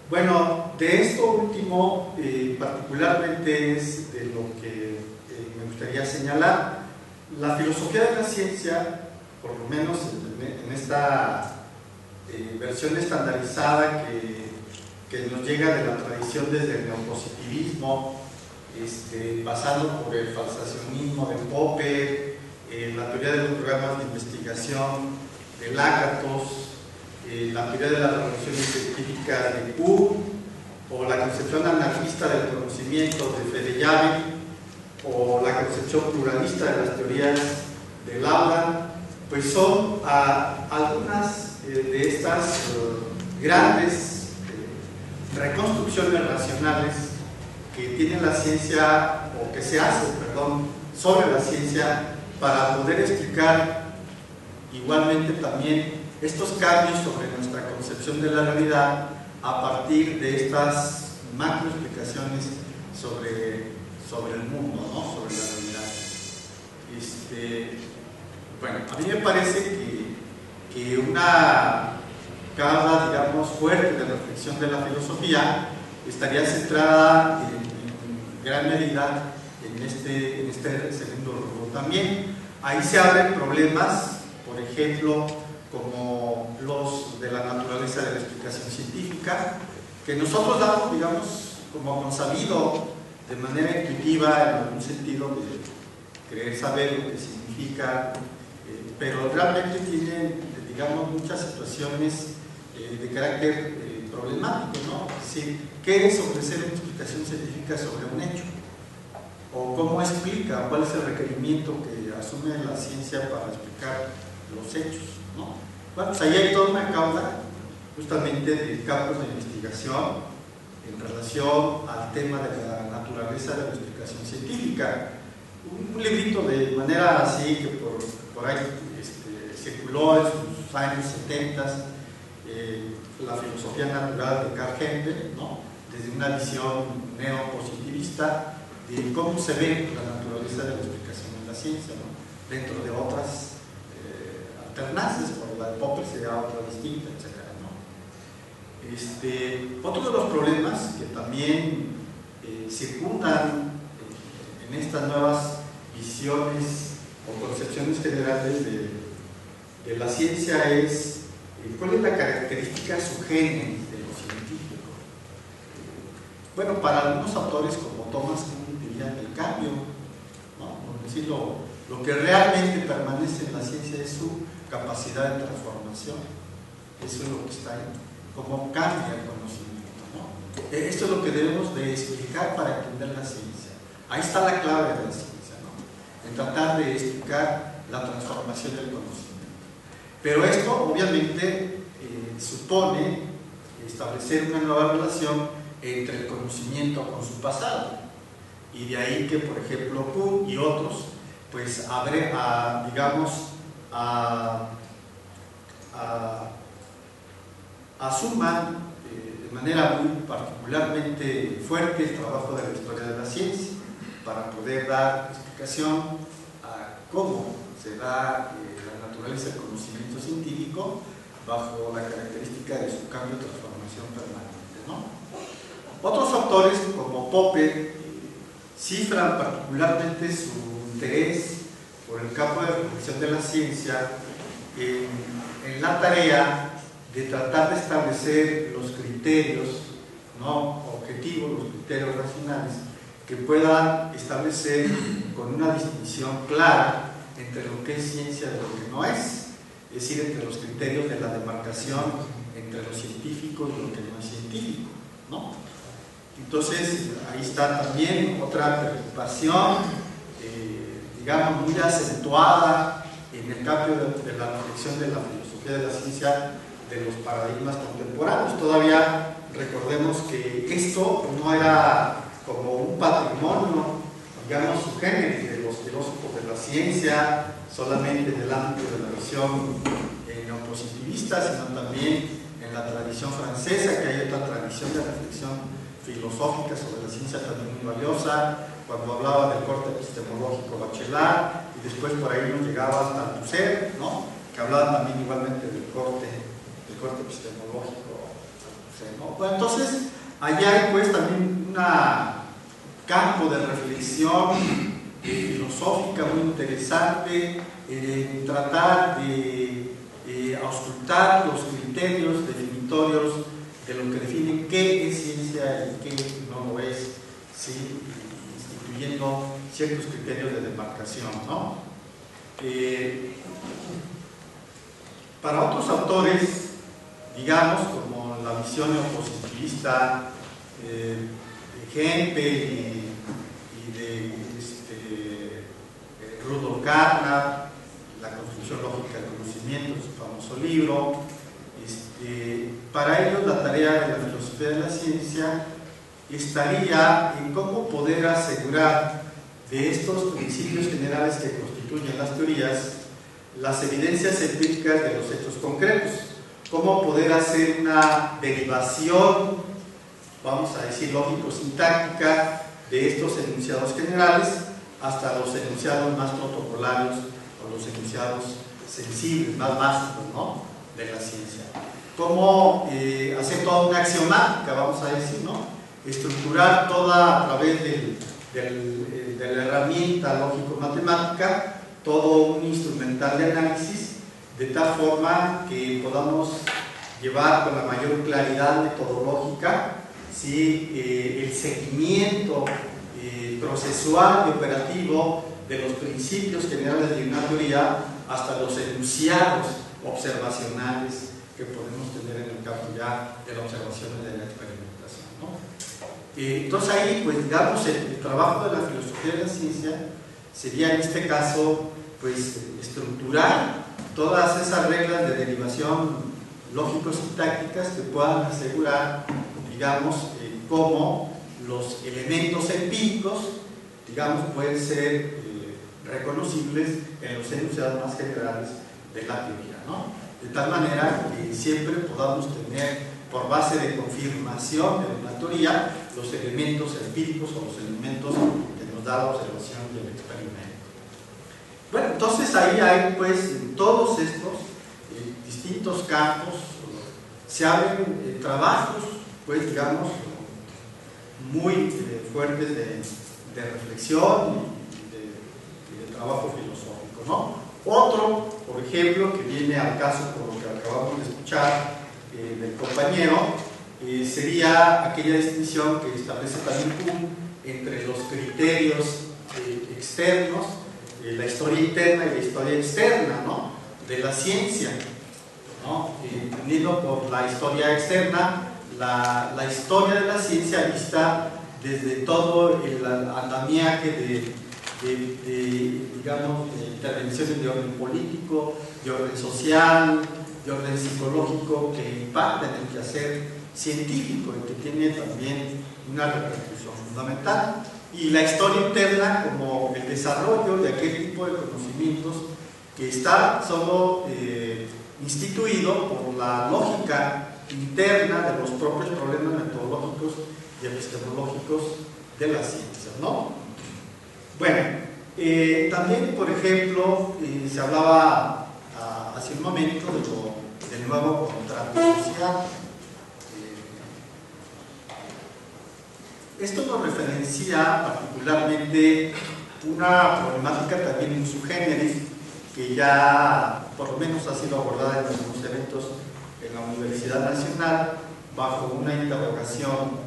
Bueno, de esto último, particularmente es de lo que me gustaría señalar. La filosofía de la ciencia, por lo menos en esta versión estandarizada que nos llega de la tradición desde el neopositivismo, pasando por el falsacionismo de Popper, la teoría de los programas de investigación de Lágatos, la teoría de las revoluciones científicas de Kuhn, o la concepción anarquista del conocimiento de Fedeyabin, o la concepción pluralista de las teorías de Laudan, pues son algunas de estas grandes reconstrucciones racionales que tiene la ciencia, o que se hace, perdón, sobre la ciencia, para poder explicar igualmente también estos cambios sobre nuestra concepción de la realidad a partir de estas macro explicaciones sobre el mundo, ¿no? Sobre la realidad. Bueno, a mí me parece que una causa, digamos, fuerte de reflexión de la filosofía estaría centrada en gran medida en este segundo rubro también. Ahí se abren problemas, por ejemplo, como los de la naturaleza de la explicación científica, que nosotros damos, digamos, como consabido de manera intuitiva, en algún sentido de querer saber lo que significa, pero realmente tienen, digamos, muchas situaciones de carácter problemático, ¿no? Es decir, ¿qué es ofrecer una explicación científica sobre un hecho? ¿O cómo explica? ¿Cuál es el requerimiento que asume la ciencia para explicar los hechos, ¿no? Bueno, pues ahí hay toda una causa justamente de campos de investigación en relación al tema de la naturaleza de la explicación científica. Un librito de manera así que por ahí circuló en sus años 70, la filosofía natural de Carl Hempel, ¿no? Desde una visión neopositivista de cómo se ve la naturaleza de la explicación en la ciencia, ¿no? Dentro de otras alternancias, por la de Popper sería otra distinta, etc., ¿no? Otro de los problemas que también circundan en estas nuevas visiones o concepciones generales de la ciencia es cuál es la característica subgéneris de lo científico. Bueno, para algunos autores como Thomas Kuhn dirían el cambio, ¿no? Por decir, lo que realmente permanece en la ciencia es su capacidad de transformación. Eso es lo que está ahí, cómo cambia el conocimiento, ¿no? Esto es lo que debemos de explicar para entender la ciencia. Ahí está la clave de la ciencia, ¿no? En tratar de explicar la transformación del conocimiento. Pero esto obviamente supone establecer una nueva relación entre el conocimiento con su pasado, y de ahí que, por ejemplo, Kuhn y otros pues asuman de manera muy particularmente fuerte el trabajo de la historia de la ciencia para poder dar explicación a cómo se da la naturaleza del conocimiento científico bajo la característica de su cambio y transformación permanente, ¿no? Otros autores como Popper cifran particularmente su interés por el campo de reflexión de la ciencia en la tarea de tratar de establecer los criterios, ¿no? Objetivos, los criterios racionales que puedan establecer con una distinción clara entre lo que es ciencia y lo que no es decir, entre los criterios de la demarcación entre lo científico y lo que no es científico, ¿no? Entonces, ahí está también otra preocupación, digamos, muy acentuada en el cambio de la reflexión de la filosofía de la ciencia de los paradigmas contemporáneos. Todavía recordemos que esto no era como un patrimonio, digamos, subgéneris de los filósofos de la ciencia, solamente en el ámbito de la visión neopositivista, sino también en la tradición francesa, que hay otra tradición de reflexión filosófica sobre la ciencia también muy valiosa, cuando hablaba del corte epistemológico Bachelard, y después por ahí nos llegaba hasta Althusser, ¿no? Que hablaba también igualmente del corte epistemológico ¿no? Bueno, entonces, allá hay pues también un campo de reflexión filosófica muy interesante, tratar de auscultar los criterios definitorios de lo que definen qué es ciencia y qué no lo es, ¿sí? Instituyendo ciertos criterios de demarcación, ¿no? Para otros autores, digamos, como la visión neopositivista de Hempel y de Rudolf Carnap, La construcción lógica del conocimiento, su famoso libro, para ellos la tarea de la filosofía de la ciencia estaría en cómo poder asegurar de estos principios generales que constituyen las teorías las evidencias empíricas de los hechos concretos, cómo poder hacer una derivación, vamos a decir, lógico-sintáctica de estos enunciados generales hasta los enunciados más protocolarios o los enunciados sensibles, más básicos, ¿no?, de la ciencia. Cómo hacer toda una axiomática, vamos a decir, ¿no?, estructurar toda a través de la herramienta lógico-matemática todo un instrumental de análisis, de tal forma que podamos llevar con la mayor claridad metodológica, ¿sí?, el seguimiento procesual y operativo de los principios generales de una teoría hasta los enunciados observacionales que podemos tener en el campo ya de la observación y de la experimentación, ¿no? Entonces ahí, pues digamos, el trabajo de la filosofía de la ciencia sería en este caso, pues, estructurar todas esas reglas de derivación lógico-sintácticas que puedan asegurar, digamos, cómo los elementos empíricos, digamos, pueden ser reconocibles en los enunciados más generales de la teoría, ¿no? De tal manera que siempre podamos tener por base de confirmación de una teoría los elementos empíricos o los elementos que nos da la observación y el experimento. Bueno, entonces ahí hay, pues, en todos estos distintos campos se abren trabajos, pues, digamos, muy fuertes de reflexión y de trabajo filosófico, ¿no? Otro, por ejemplo, que viene al caso por lo que acabamos de escuchar del compañero, sería aquella distinción que establece también Kuhn entre los criterios externos, la historia interna y la historia externa, ¿no?, de la ciencia, ¿no? Entendido por la historia externa, la historia de la ciencia vista desde todo el andamiaje de digamos, de intervenciones de orden político, de orden social, de orden psicológico que impactan en el quehacer científico y que tiene también una repercusión fundamental. Y la historia interna como el desarrollo de aquel tipo de conocimientos que está solo instituido por la lógica interna de los propios problemas metodológicos y epistemológicos de las ciencias, ¿no? Bueno, también, por ejemplo, se hablaba hace un momento del nuevo contrato social. Esto nos referencia particularmente una problemática también en su género, que ya por lo menos ha sido abordada en algunos eventos en la Universidad Nacional bajo una interrogación: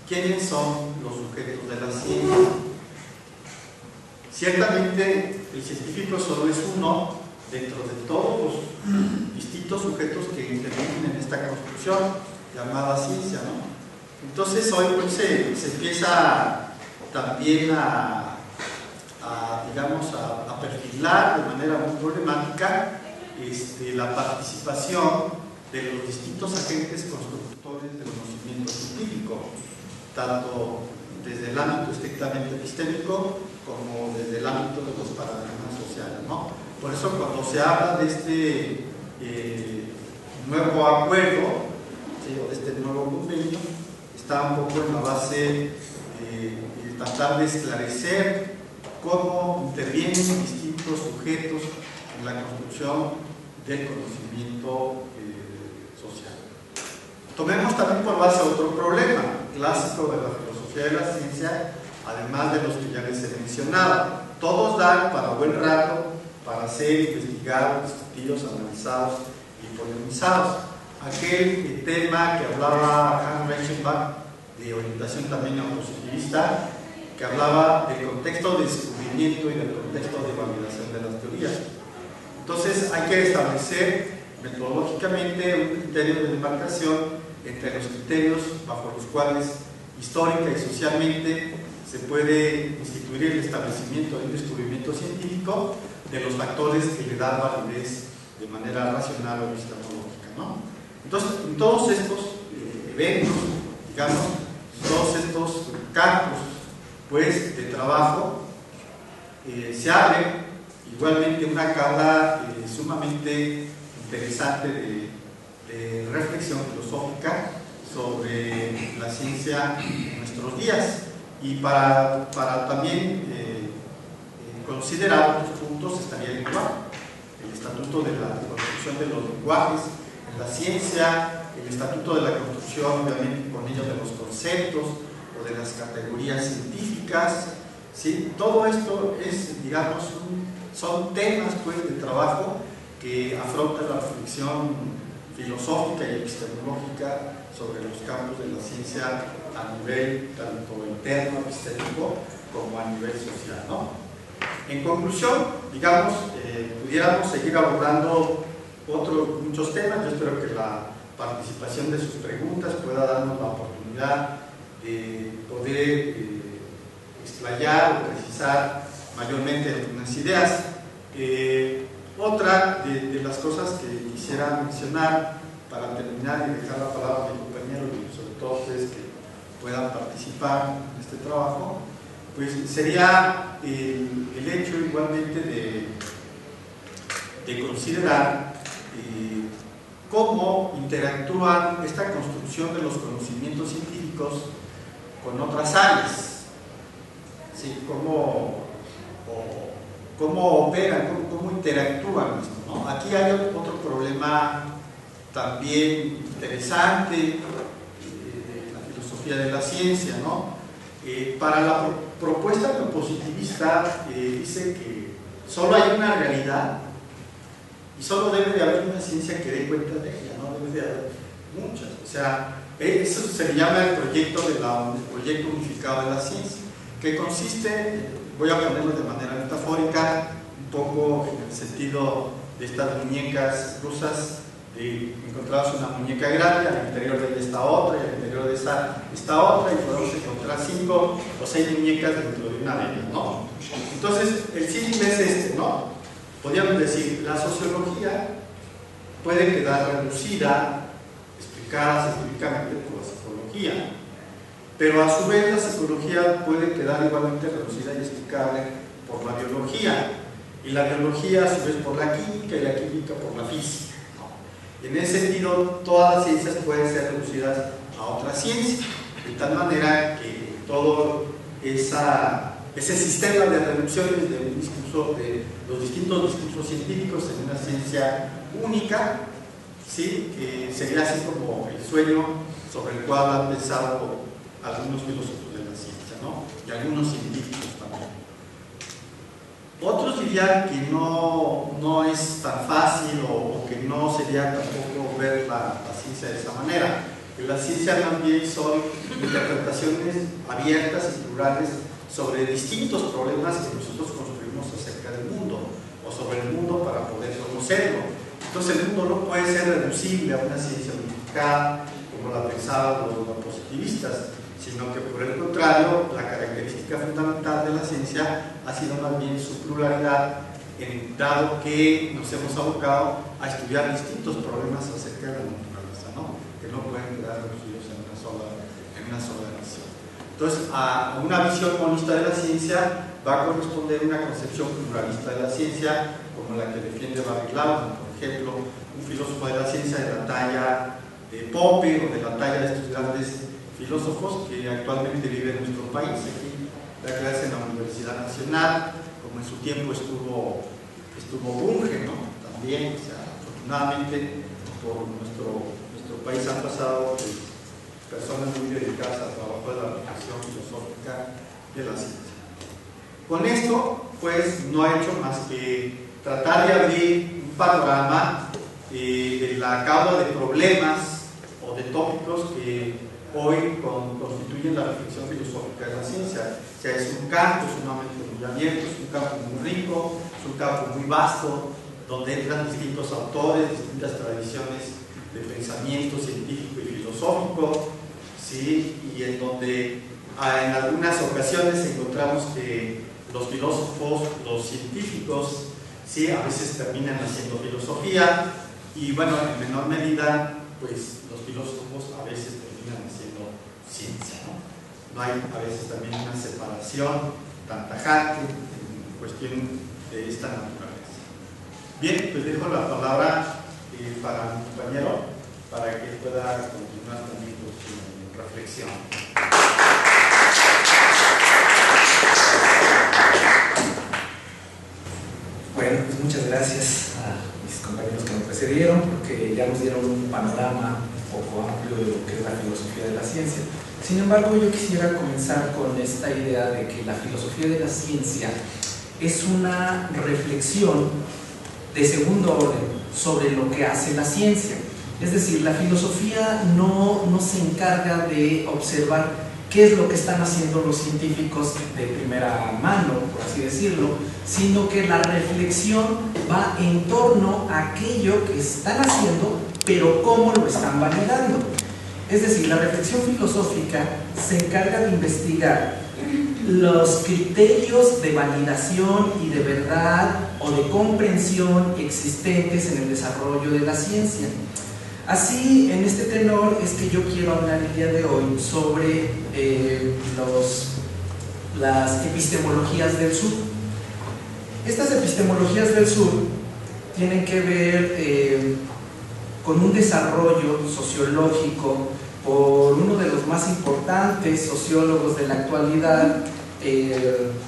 ¿quiénes son los sujetos de la ciencia? Ciertamente el científico solo es uno dentro de todos los distintos sujetos que intervienen en esta construcción llamada ciencia, ¿no? Entonces hoy pues, se empieza también digamos, a perfilar de manera muy problemática la participación de los distintos agentes constructores del conocimiento científico, tanto desde el ámbito estrictamente epistémico como desde el ámbito de los paradigmas sociales, ¿no? Por eso cuando se habla de este nuevo acuerdo, ¿sí?, o de este nuevo convenio, está un poco en la base de tratar de esclarecer cómo intervienen distintos sujetos en la construcción del conocimiento social. Tomemos también por base otro problema clásico de la filosofía de la ciencia, además de los que ya les he mencionado. Todos dan para buen rato para ser investigados, discutidos, analizados y polemizados. Aquel tema que hablaba Hans Reichenbach de orientación también neopositivista, que hablaba del contexto de descubrimiento y del contexto de validación de las teorías. Entonces hay que establecer metodológicamente un criterio de demarcación entre los criterios bajo los cuales histórica y socialmente se puede instituir el establecimiento de un descubrimiento científico de los factores que le dan validez de manera racional o epistemológica, ¿no? Entonces, en todos estos eventos, digamos, todos estos campos pues, de trabajo, se abre igualmente una cala sumamente interesante de reflexión filosófica sobre la ciencia en nuestros días, y para también considerar otros puntos estaría el lenguaje, el estatuto de la construcción de los lenguajes en la ciencia, el estatuto de la construcción, obviamente con ello, de los conceptos o de las categorías científicas, ¿sí? Todo esto es, digamos, son temas pues, de trabajo que afrontan la reflexión filosófica y epistemológica sobre los campos de la ciencia a nivel tanto interno, epistémico, como a nivel social, ¿no? En conclusión, digamos, pudiéramos seguir abordando muchos temas. Yo espero que la participación de sus preguntas pueda darnos la oportunidad de poder explayar o precisar mayormente algunas ideas. Otra de las cosas que quisiera mencionar para terminar y dejar la palabra a mi compañero y sobre todo a ustedes que puedan participar en este trabajo, pues sería el hecho igualmente de considerar cómo interactúan esta construcción de los conocimientos científicos con otras áreas, ¿sí? Cómo operan, cómo interactúan, ¿no? Aquí hay otro problema también interesante de la filosofía de la ciencia, ¿no? Para la propuesta neopositivista dice que solo hay una realidad y solo debe de haber una ciencia que dé cuenta de ella, no debe de haber muchas. O sea, eso se le llama el proyecto unificado de la ciencia, que consiste, voy a ponerlo de manera metafórica, un poco en el sentido de estas muñecas rusas. Encontramos una muñeca grande, al interior de ella está otra, y al interior de esa está otra, y podemos encontrar 5 o 6 muñecas dentro de una de ellas, ¿no? Entonces, el símil es este, ¿no? Podríamos decir, la sociología puede quedar reducida, explicada científicamente por la psicología, pero a su vez la psicología puede quedar igualmente reducida y explicable por la biología, y la biología a su vez por la química, y la química por la física. En ese sentido, todas las ciencias pueden ser reducidas a otra ciencia, de tal manera que todo ese sistema de reducciones de los distintos discursos científicos en una ciencia única, ¿sí? Que sería así como el sueño sobre el cual han pensado algunos filósofos de la ciencia, ¿no? Y algunos científicos también. Otros dirían que no es tan fácil o que no sería tampoco ver la ciencia de esa manera, que la ciencia más bien son interpretaciones abiertas y plurales sobre distintos problemas que nosotros construimos acerca del mundo o sobre el mundo para poder conocerlo. Entonces el mundo no puede ser reducible a una ciencia unificada como la pensaban los positivistas, sino que por el contrario, la característica fundamental de la ciencia ha sido más bien su pluralidad, dado que nos hemos abocado a estudiar distintos problemas acerca de la naturaleza, ¿no? Que no pueden quedar reducidos en una sola visión. Entonces, a una visión monista de la ciencia va a corresponder una concepción pluralista de la ciencia, como la que defiende Barry Laudan, por ejemplo, un filósofo de la ciencia de la talla de Popper o de la talla de estos grandes filósofos que actualmente viven en nuestro país. Aquí da clase en la Universidad Nacional, como en su tiempo estuvo Bunge, ¿no? También, o sea, afortunadamente por nuestro nuestro país han pasado personas muy dedicadas al trabajo de la reflexión filosófica de la ciencia. Con esto, pues, no ha hecho más que tratar de abrir un panorama de la causa de problemas o de tópicos que hoy constituyen la reflexión filosófica de la ciencia. O sea, es un campo sumamente muy abierto, es un campo muy rico, es un campo muy vasto, donde entran distintos autores, distintas tradiciones de pensamiento científico y filosófico, ¿sí? Y en donde en algunas ocasiones encontramos que los filósofos, los científicos, ¿sí? A veces terminan haciendo filosofía, y bueno, en menor medida, pues los filósofos a veces terminan haciendo ciencia, ¿no? No hay a veces también una separación tan tajante en cuestión de esta naturaleza. Bien, pues dejo la palabra para mi compañero, para que pueda continuar también con su reflexión. Bueno, pues muchas gracias a mis compañeros que me precedieron, porque ya nos dieron un panorama un poco amplio de lo que es la filosofía de la ciencia. Sin embargo, yo quisiera comenzar con esta idea de que la filosofía de la ciencia es una reflexión de segundo orden sobre lo que hace la ciencia. Es decir, la filosofía no se encarga de observar qué es lo que están haciendo los científicos de primera mano, por así decirlo, sino que la reflexión va en torno a aquello que están haciendo, pero cómo lo están validando. Es decir, la reflexión filosófica se encarga de investigar los criterios de validación y de verdad o de comprensión existentes en el desarrollo de la ciencia. Así, en este tenor es que yo quiero hablar el día de hoy sobre las epistemologías del sur. Estas epistemologías del sur tienen que ver con un desarrollo sociológico por uno de los más importantes sociólogos de la actualidad,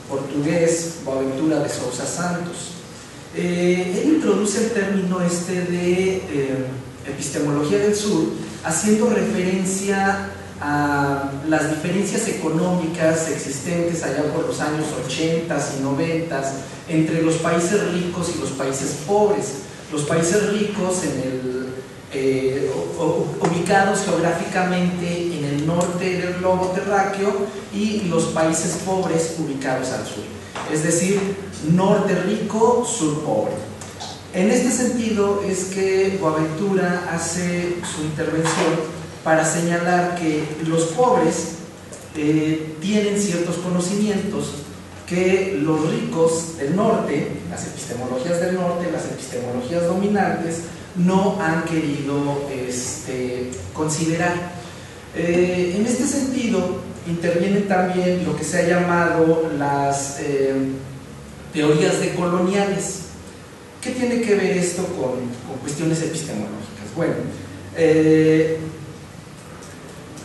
portugués, Boaventura de Sousa Santos. Él introduce el término de epistemología del sur, haciendo referencia a las diferencias económicas existentes allá por los años 80 y 90 entre los países ricos y los países pobres. Los países ricos ubicados geográficamente en el norte del globo terráqueo y los países pobres ubicados al sur. Es decir, norte rico, sur pobre. En este sentido es que Boaventura hace su intervención para señalar que los pobres tienen ciertos conocimientos que los ricos del norte, las epistemologías del norte, las epistemologías dominantes, no han querido considerar. En este sentido, intervienen también lo que se ha llamado las teorías decoloniales. ¿Qué tiene que ver esto con cuestiones epistemológicas? Bueno,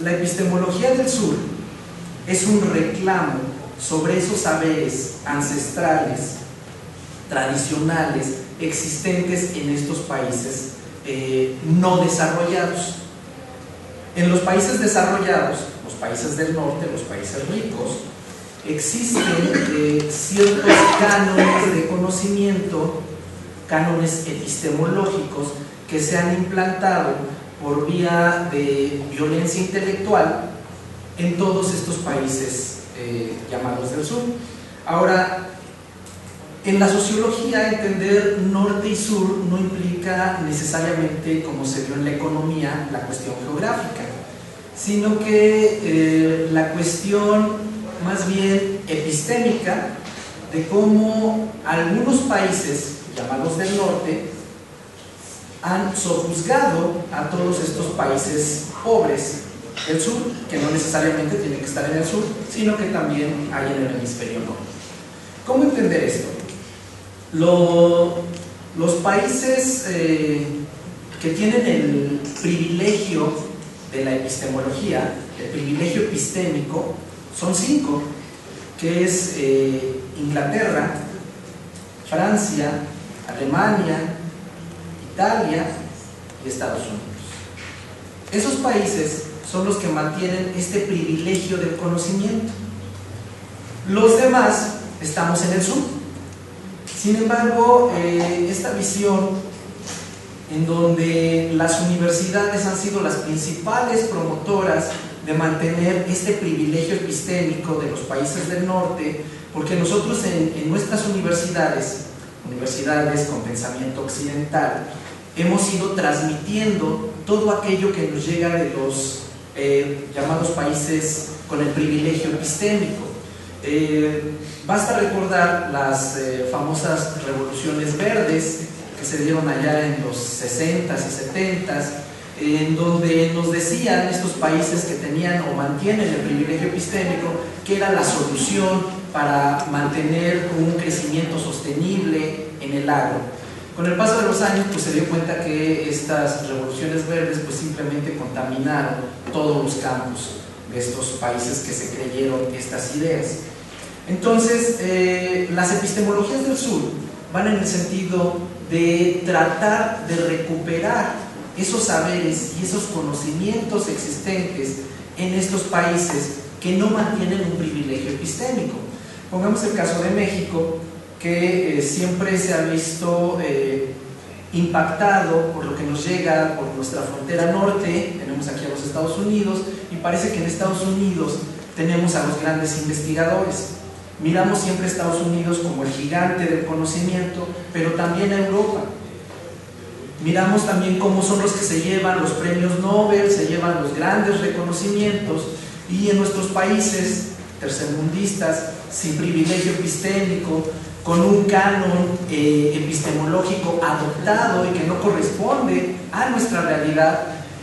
la epistemología del sur es un reclamo sobre esos saberes ancestrales, tradicionales, existentes en estos países no desarrollados. En los países desarrollados, los países del norte, los países ricos, existen ciertos cánones de conocimiento, cánones epistemológicos que se han implantado por vía de violencia intelectual en todos estos países llamados del sur. Ahora, en la sociología, entender norte y sur no implica necesariamente, como se dio en la economía, la cuestión geográfica, sino que la cuestión más bien epistémica de cómo algunos países llamados del norte han sojuzgado a todos estos países pobres del sur, que no necesariamente tienen que estar en el sur, sino que también hay en el hemisferio norte. ¿Cómo entender esto? Los países que tienen el privilegio de la epistemología, el privilegio epistémico, son 5, que es Inglaterra, Francia, Alemania, Italia y Estados Unidos. Esos países son los que mantienen este privilegio del conocimiento. Los demás estamos en el sur. Sin embargo, esta visión en donde las universidades han sido las principales promotoras de mantener este privilegio epistémico de los países del norte, porque nosotros en nuestras universidades con pensamiento occidental, hemos ido transmitiendo todo aquello que nos llega de los llamados países con el privilegio epistémico. Basta recordar las famosas revoluciones verdes que se dieron allá en los 60s y 70s, en donde nos decían estos países que tenían o mantienen el privilegio epistémico que era la solución para mantener un crecimiento sostenible en el agro. Con el paso de los años pues se dio cuenta que estas revoluciones verdes pues simplemente contaminaron todos los campos de estos países que se creyeron estas ideas. Entonces las epistemologías del sur van en el sentido de tratar de recuperar esos saberes y esos conocimientos existentes en estos países que no mantienen un privilegio epistémico. Pongamos el caso de México, que siempre se ha visto impactado por lo que nos llega por nuestra frontera norte. Tenemos aquí a los Estados Unidos y parece que en Estados Unidos tenemos a los grandes investigadores. Miramos siempre a Estados Unidos como el gigante del conocimiento, pero también a Europa. Miramos también cómo son los que se llevan los premios Nobel, se llevan los grandes reconocimientos, y en nuestros países tercermundistas, sin privilegio epistémico, con un canon epistemológico adoptado y que no corresponde a nuestra realidad,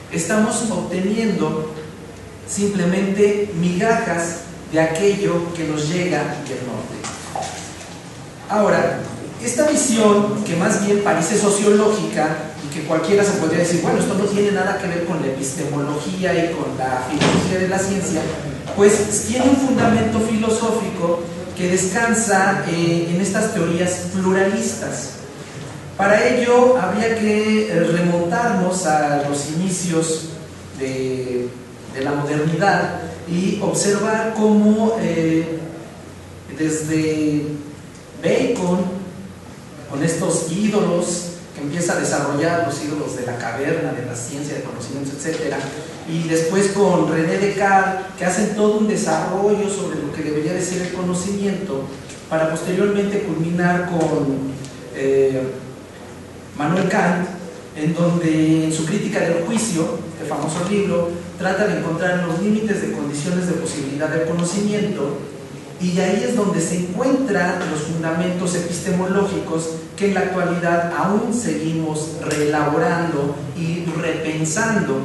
estamos obteniendo simplemente migajas de aquello que nos llega del norte. Ahora, esta visión, que más bien parece sociológica y que cualquiera se podría decir, bueno, esto no tiene nada que ver con la epistemología y con la filosofía de la ciencia, pues tiene un fundamento filosófico que descansa en estas teorías pluralistas. Para ello habría que remontarnos a los inicios de la modernidad y observar cómo desde Bacon, con estos ídolos que empieza a desarrollar, los ídolos de la caverna, de la ciencia, de conocimientos, etc., y después con René Descartes, que hacen todo un desarrollo sobre lo que debería de ser el conocimiento, para posteriormente culminar con Manuel Kant, en donde en su crítica del juicio, este famoso libro, trata de encontrar los límites de condiciones de posibilidad del conocimiento, y ahí es donde se encuentran los fundamentos epistemológicos que en la actualidad aún seguimos reelaborando y repensando.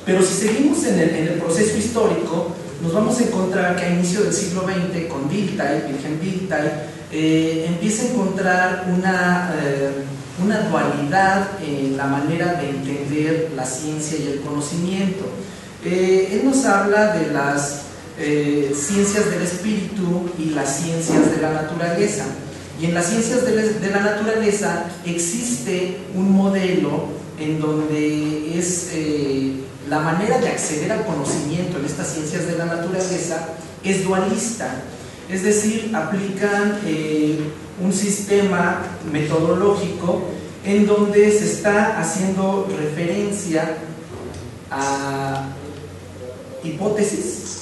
Pero si seguimos en el proceso histórico, nos vamos a encontrar que a inicio del siglo XX, con Wilhelm Dilthey, empieza a encontrar una dualidad en la manera de entender la ciencia y el conocimiento. Él nos habla de las ciencias del espíritu y las ciencias de la naturaleza. Y en las ciencias de la naturaleza existe un modelo en donde es la manera de acceder al conocimiento en estas ciencias de la naturaleza es dualista, es decir, aplican un sistema metodológico en donde se está haciendo referencia a hipótesis.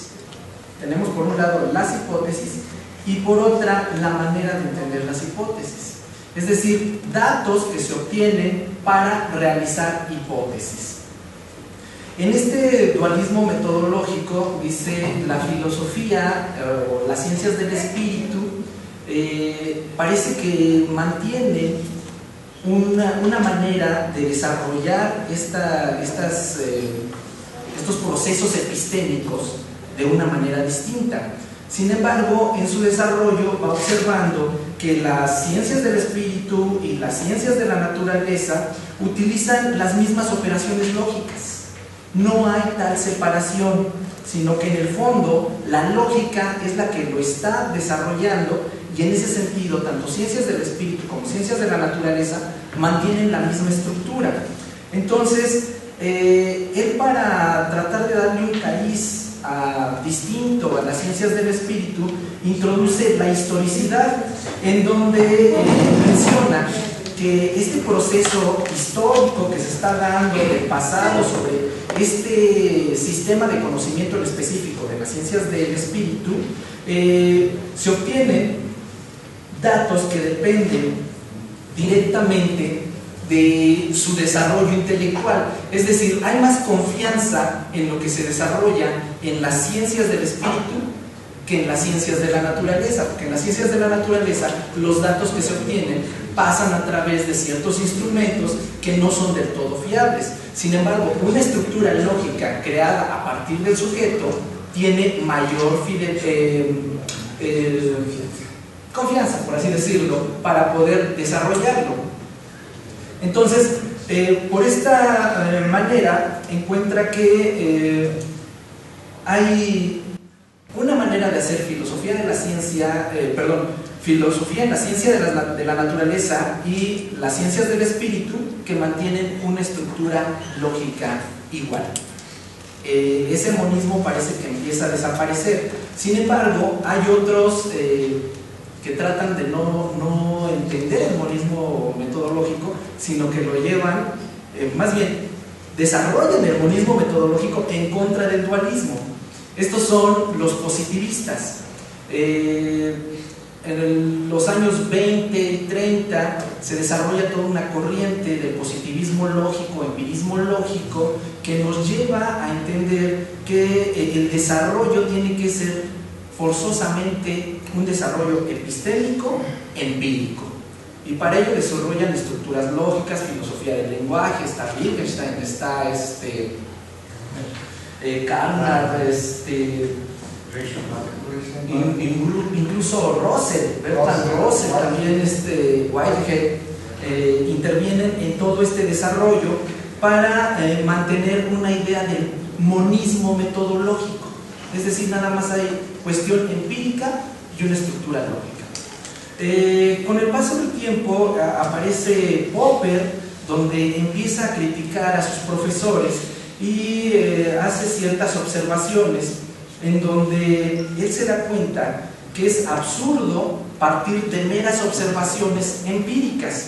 Tenemos por un lado las hipótesis y por otra la manera de entender las hipótesis, es decir, datos que se obtienen para realizar hipótesis. En este dualismo metodológico, dice, la filosofía o las ciencias del espíritu parece que mantienen una manera de desarrollar estos procesos epistémicos de una manera distinta. Sin embargo, en su desarrollo va observando que las ciencias del espíritu y las ciencias de la naturaleza utilizan las mismas operaciones lógicas. No hay tal separación, sino que en el fondo la lógica es la que lo está desarrollando, y en ese sentido tanto ciencias del espíritu como ciencias de la naturaleza mantienen la misma estructura. Entonces, él, para tratar de darle un cariz distinto a las ciencias del espíritu, introduce la historicidad, en donde menciona que este proceso histórico que se está dando del pasado sobre este sistema de conocimiento en específico de las ciencias del espíritu, se obtienen datos que dependen directamente de su desarrollo intelectual. Es decir, hay más confianza en lo que se desarrolla en las ciencias del espíritu que en las ciencias de la naturaleza, porque en las ciencias de la naturaleza los datos que se obtienen pasan a través de ciertos instrumentos que no son del todo fiables. Sin embargo, una estructura lógica creada a partir del sujeto tiene mayor confianza, por así decirlo, para poder desarrollarlo. Entonces, por esta manera encuentra que hay una manera de hacer filosofía de la ciencia, filosofía en la ciencia de la naturaleza y las ciencias del espíritu, que mantienen una estructura lógica igual. Ese monismo parece que empieza a desaparecer. Sin embargo, hay otros que tratan de no entender el monismo metodológico, sino que lo llevan, más bien, desarrollan el monismo metodológico en contra del dualismo. Estos son los positivistas. En los años 20 y 30 se desarrolla toda una corriente del positivismo lógico, empirismo lógico, que nos lleva a entender que el desarrollo tiene que ser forzosamente un desarrollo epistémico, empírico. Y para ello desarrollan estructuras lógicas, filosofía del lenguaje, está Wittgenstein, está Carnap, incluso Russell, Bertrand Russell, también Whitehead, intervienen en todo este desarrollo para mantener una idea del monismo metodológico. Es decir, nada más hay cuestión empírica y una estructura lógica. Con el paso del tiempo aparece Popper, donde empieza a criticar a sus profesores y hace ciertas observaciones en donde él se da cuenta que es absurdo partir de meras observaciones empíricas.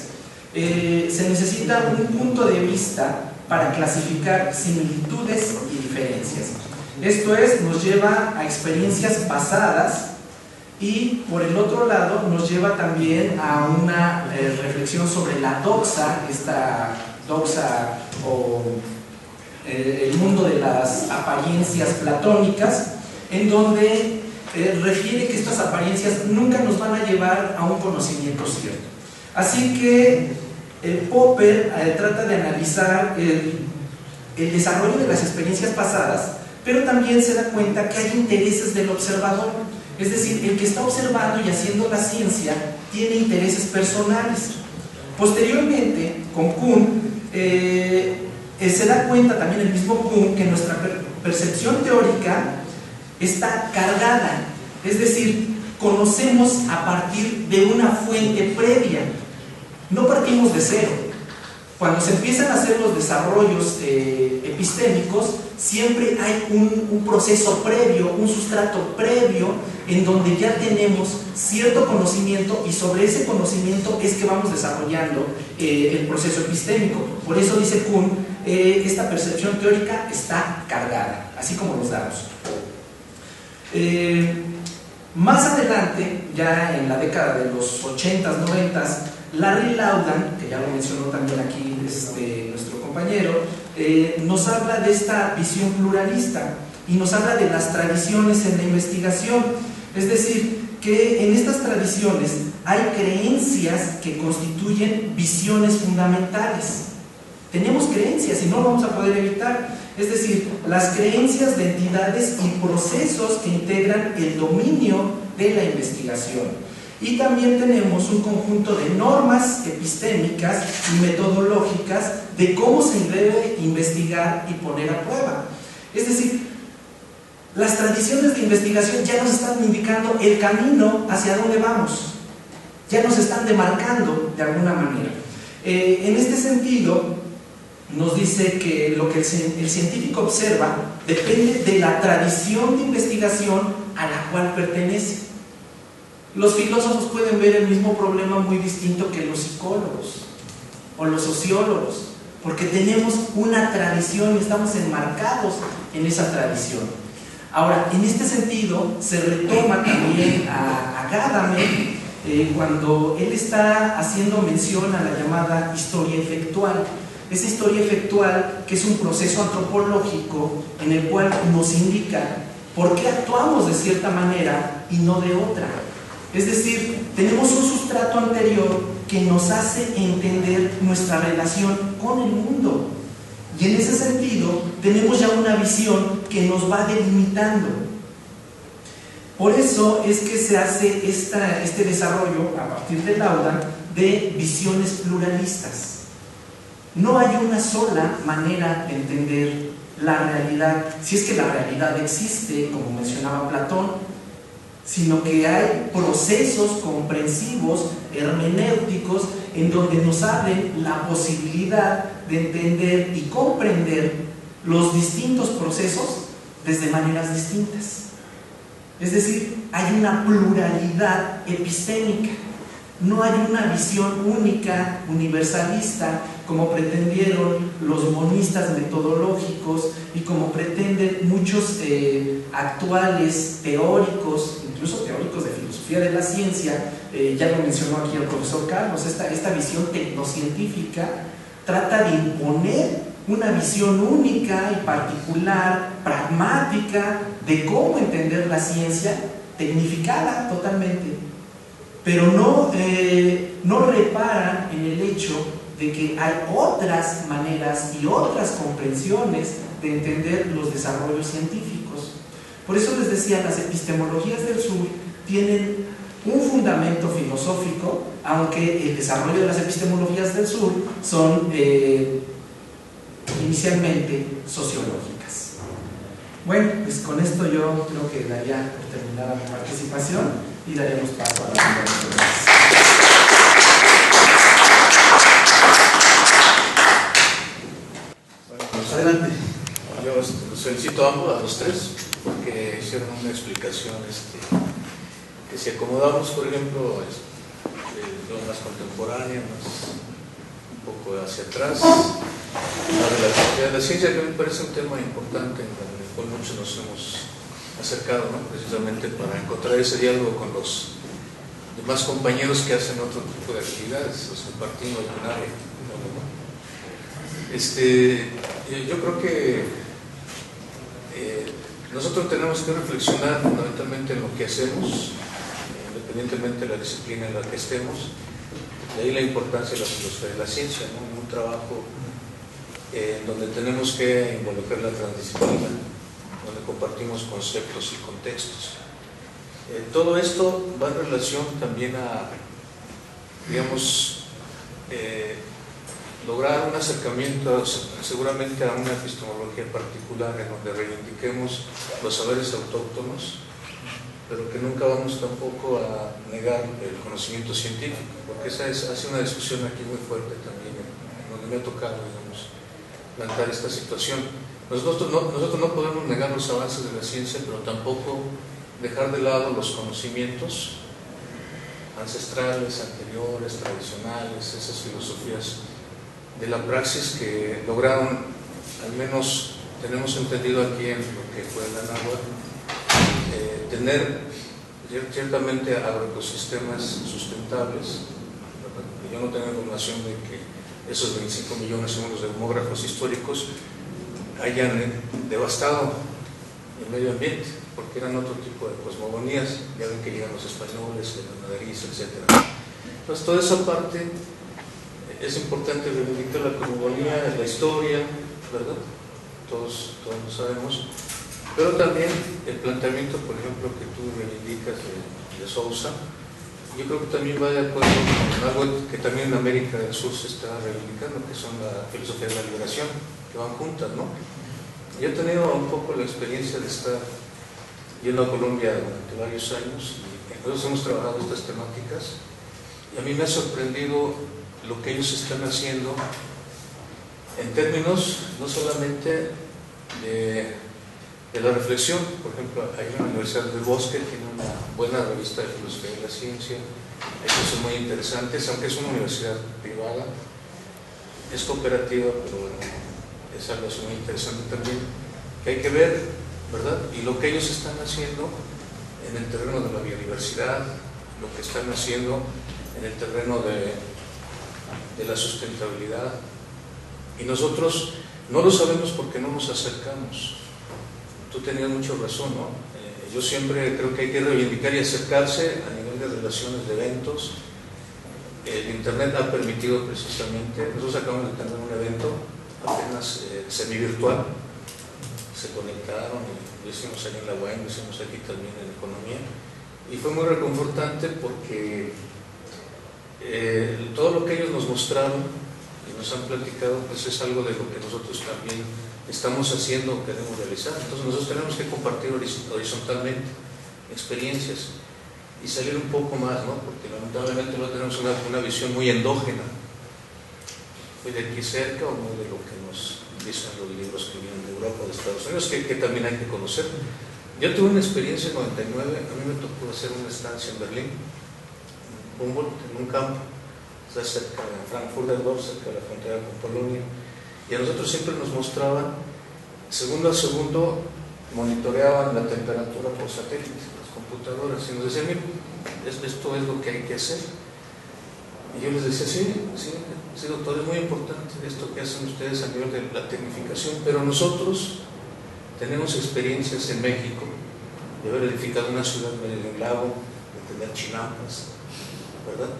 Se necesita un punto de vista para clasificar similitudes y diferencias. Esto es, nos lleva a experiencias pasadas y por el otro lado nos lleva también a una reflexión sobre la doxa, esta doxa o el mundo de las apariencias platónicas, en donde refiere que estas apariencias nunca nos van a llevar a un conocimiento cierto. Así que Popper trata de analizar el desarrollo de las experiencias pasadas, pero también se da cuenta que hay intereses del observador. Es decir, el que está observando y haciendo la ciencia tiene intereses personales. Posteriormente, con Kuhn, se da cuenta también el mismo Kuhn que nuestra percepción teórica está cargada. Es decir, conocemos a partir de una fuente previa. No partimos de cero. Cuando se empiezan a hacer los desarrollos epistémicos, siempre hay un proceso previo, un sustrato previo, en donde ya tenemos cierto conocimiento y sobre ese conocimiento es que vamos desarrollando el proceso epistémico. Por eso dice Kuhn, esta percepción teórica está cargada, así como los datos. Más adelante, ya en la década de los 80s, 90s, Larry Laudan, que ya lo mencionó también aquí nuestro compañero, nos habla de esta visión pluralista y nos habla de las tradiciones en la investigación. Es decir, que en estas tradiciones hay creencias que constituyen visiones fundamentales. Tenemos creencias y no lo vamos a poder evitar. Es decir, las creencias de entidades y procesos que integran el dominio de la investigación. Y también tenemos un conjunto de normas epistémicas y metodológicas de cómo se debe investigar y poner a prueba. Es decir, las tradiciones de investigación ya nos están indicando el camino hacia dónde vamos, ya nos están demarcando de alguna manera. En este sentido, nos dice que lo que el científico observa depende de la tradición de investigación a la cual pertenece. Los filósofos pueden ver el mismo problema muy distinto que los psicólogos o los sociólogos, porque tenemos una tradición y estamos enmarcados en esa tradición. Ahora, en este sentido, se retoma también a Gadamer cuando él está haciendo mención a la llamada historia efectual. Esa historia efectual, que es un proceso antropológico en el cual nos indica por qué actuamos de cierta manera y no de otra. Es decir, tenemos un sustrato anterior que nos hace entender nuestra relación con el mundo. Y en ese sentido, tenemos ya una visión que nos va delimitando. Por eso es que se hace este desarrollo, a partir de Lauda, de visiones pluralistas. No hay una sola manera de entender la realidad, si es que la realidad existe, como mencionaba Platón, sino que hay procesos comprensivos, hermenéuticos, en donde nos abren la posibilidad de entender y comprender los distintos procesos desde maneras distintas. Es decir, hay una pluralidad epistémica, no hay una visión única, universalista, como pretendieron los monistas metodológicos y como pretenden muchos actuales teóricos, incluso teóricos de filosofía de la ciencia. Ya lo mencionó aquí el profesor Carlos, esta visión tecnocientífica trata de imponer una visión única y particular, pragmática, de cómo entender la ciencia, tecnificada totalmente, pero no reparan en el hecho de que hay otras maneras y otras comprensiones de entender los desarrollos científicos. Por eso les decía, las epistemologías del sur tienen un fundamento filosófico, aunque el desarrollo de las epistemologías del sur son inicialmente sociológicas. Bueno, pues con esto yo creo que daría por terminada mi participación y daríamos paso a la primera. Adelante. Yo los felicito a ambos, a los tres, porque hicieron una explicación que si acomodamos, por ejemplo, más contemporánea, más un poco hacia atrás, la relatividad de la ciencia, que me parece un tema importante en el cual muchos nos hemos acercado, ¿no? Precisamente para encontrar ese diálogo con los demás compañeros que hacen otro tipo de actividades, los compartimos en un área. Yo creo que nosotros tenemos que reflexionar fundamentalmente en lo que hacemos, independientemente de la disciplina en la que estemos. De ahí la importancia de la filosofía de la ciencia, ¿no? En un trabajo donde tenemos que involucrar la transdisciplina, donde compartimos conceptos y contextos. Todo esto va en relación también a, digamos, lograr un acercamiento seguramente a una epistemología particular en donde reivindiquemos los saberes autóctonos, pero que nunca vamos tampoco a negar el conocimiento científico, porque esa hace una discusión aquí muy fuerte también, en donde me ha tocado, digamos, plantear esta situación. Nosotros no podemos negar los avances de la ciencia, pero tampoco dejar de lado los conocimientos ancestrales, anteriores, tradicionales, esas filosofías de la praxis que lograron, al menos tenemos entendido aquí en lo que fue la náhuatl, tener ciertamente agroecosistemas sustentables. Yo no tengo información de que esos 25 millones, según los demógrafos históricos, hayan devastado el medio ambiente, porque eran otro tipo de cosmogonías. Ya ven que llegan los españoles, la nariz, etc. Entonces, toda esa parte es importante reivindicar la cosmogonía, la historia, ¿verdad? Todos lo sabemos. Pero también el planteamiento, por ejemplo, que tú reivindicas de Sousa, yo creo que también va de acuerdo con algo que también en América del Sur se está reivindicando, que son la filosofía de la liberación, que van juntas, ¿no? Yo he tenido un poco la experiencia de estar yendo a Colombia durante varios años, y nosotros hemos trabajado estas temáticas, y a mí me ha sorprendido lo que ellos están haciendo en términos no solamente de la reflexión. Por ejemplo, hay una Universidad del Bosque, tiene una buena revista de filosofía de la ciencia, hay cosas muy interesantes, aunque es una universidad privada, es cooperativa, pero bueno, es algo así muy interesante también, que hay que ver, ¿verdad? Y lo que ellos están haciendo en el terreno de la biodiversidad, lo que están haciendo en el terreno de la sustentabilidad. Y nosotros no lo sabemos porque no nos acercamos. Tú tenías mucha razón, ¿no? Yo siempre creo que hay que reivindicar y acercarse a nivel de relaciones, de eventos. El Internet ha permitido precisamente, nosotros acabamos de tener un evento apenas semi-virtual, se conectaron y lo hicimos ahí en la UAM, lo hicimos aquí también en Economía, y fue muy reconfortante porque todo lo que ellos nos mostraron y nos han platicado, pues es algo de lo que nosotros también estamos haciendo o queremos realizar. Entonces nosotros tenemos que compartir horizontalmente experiencias y salir un poco más, ¿no? Porque lamentablemente no tenemos una visión muy endógena, muy de aquí cerca o muy de lo que nos dicen los libros que vienen de Europa o de Estados Unidos, que también hay que conocer. Yo tuve una experiencia en 99, a mí me tocó hacer una estancia en Berlín, en Humboldt, en un campo, está cerca de Frankfurt del Dorf, cerca de la frontera con Polonia, y a nosotros siempre nos mostraban, segundo a segundo, monitoreaban la temperatura por satélite, las computadoras, y nos decían, mira, esto es lo que hay que hacer. Y yo les decía, sí, doctor, es muy importante esto que hacen ustedes a nivel de la tecnificación, pero nosotros tenemos experiencias en México de haber edificado una ciudad en medio de un lago, de tener chinampas, ¿verdad?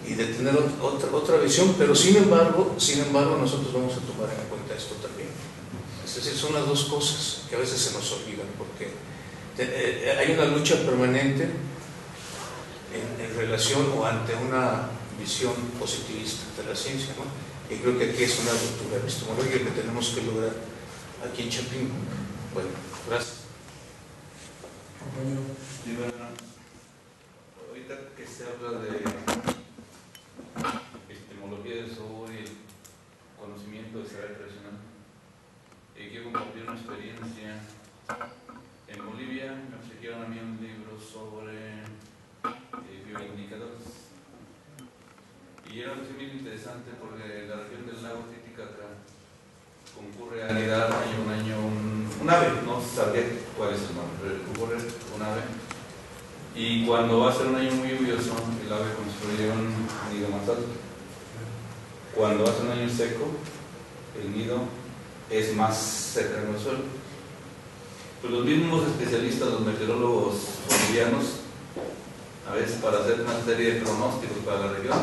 Y de tener otra visión, pero sin embargo, nosotros vamos a tomar en cuenta esto también. Es decir, son las dos cosas que a veces se nos olvidan, porque hay una lucha permanente en relación o ante una visión positivista de la ciencia, ¿no? Y creo que aquí es una ruptura epistemológica que tenemos que lograr aquí en Chapingo. Bueno, gracias. Sí, bueno, ahorita que se habla de epistemología del sur y el conocimiento del saber tradicional, quiero compartir una experiencia. En Bolivia me ofrecieron a mí un libro sobre bioindicadores, y era muy interesante porque la región del lago Titicaca concurre a anidar año un año un ave, no sabría cuál es el nombre, pero concurre un ave, y cuando va a ser un año muy lluvioso, el ave construye un nido más alto. Cuando va a ser un año seco, el nido es más cercano al suelo. Pues los mismos especialistas, los meteorólogos bolivianos, a veces para hacer una serie de pronósticos para la región,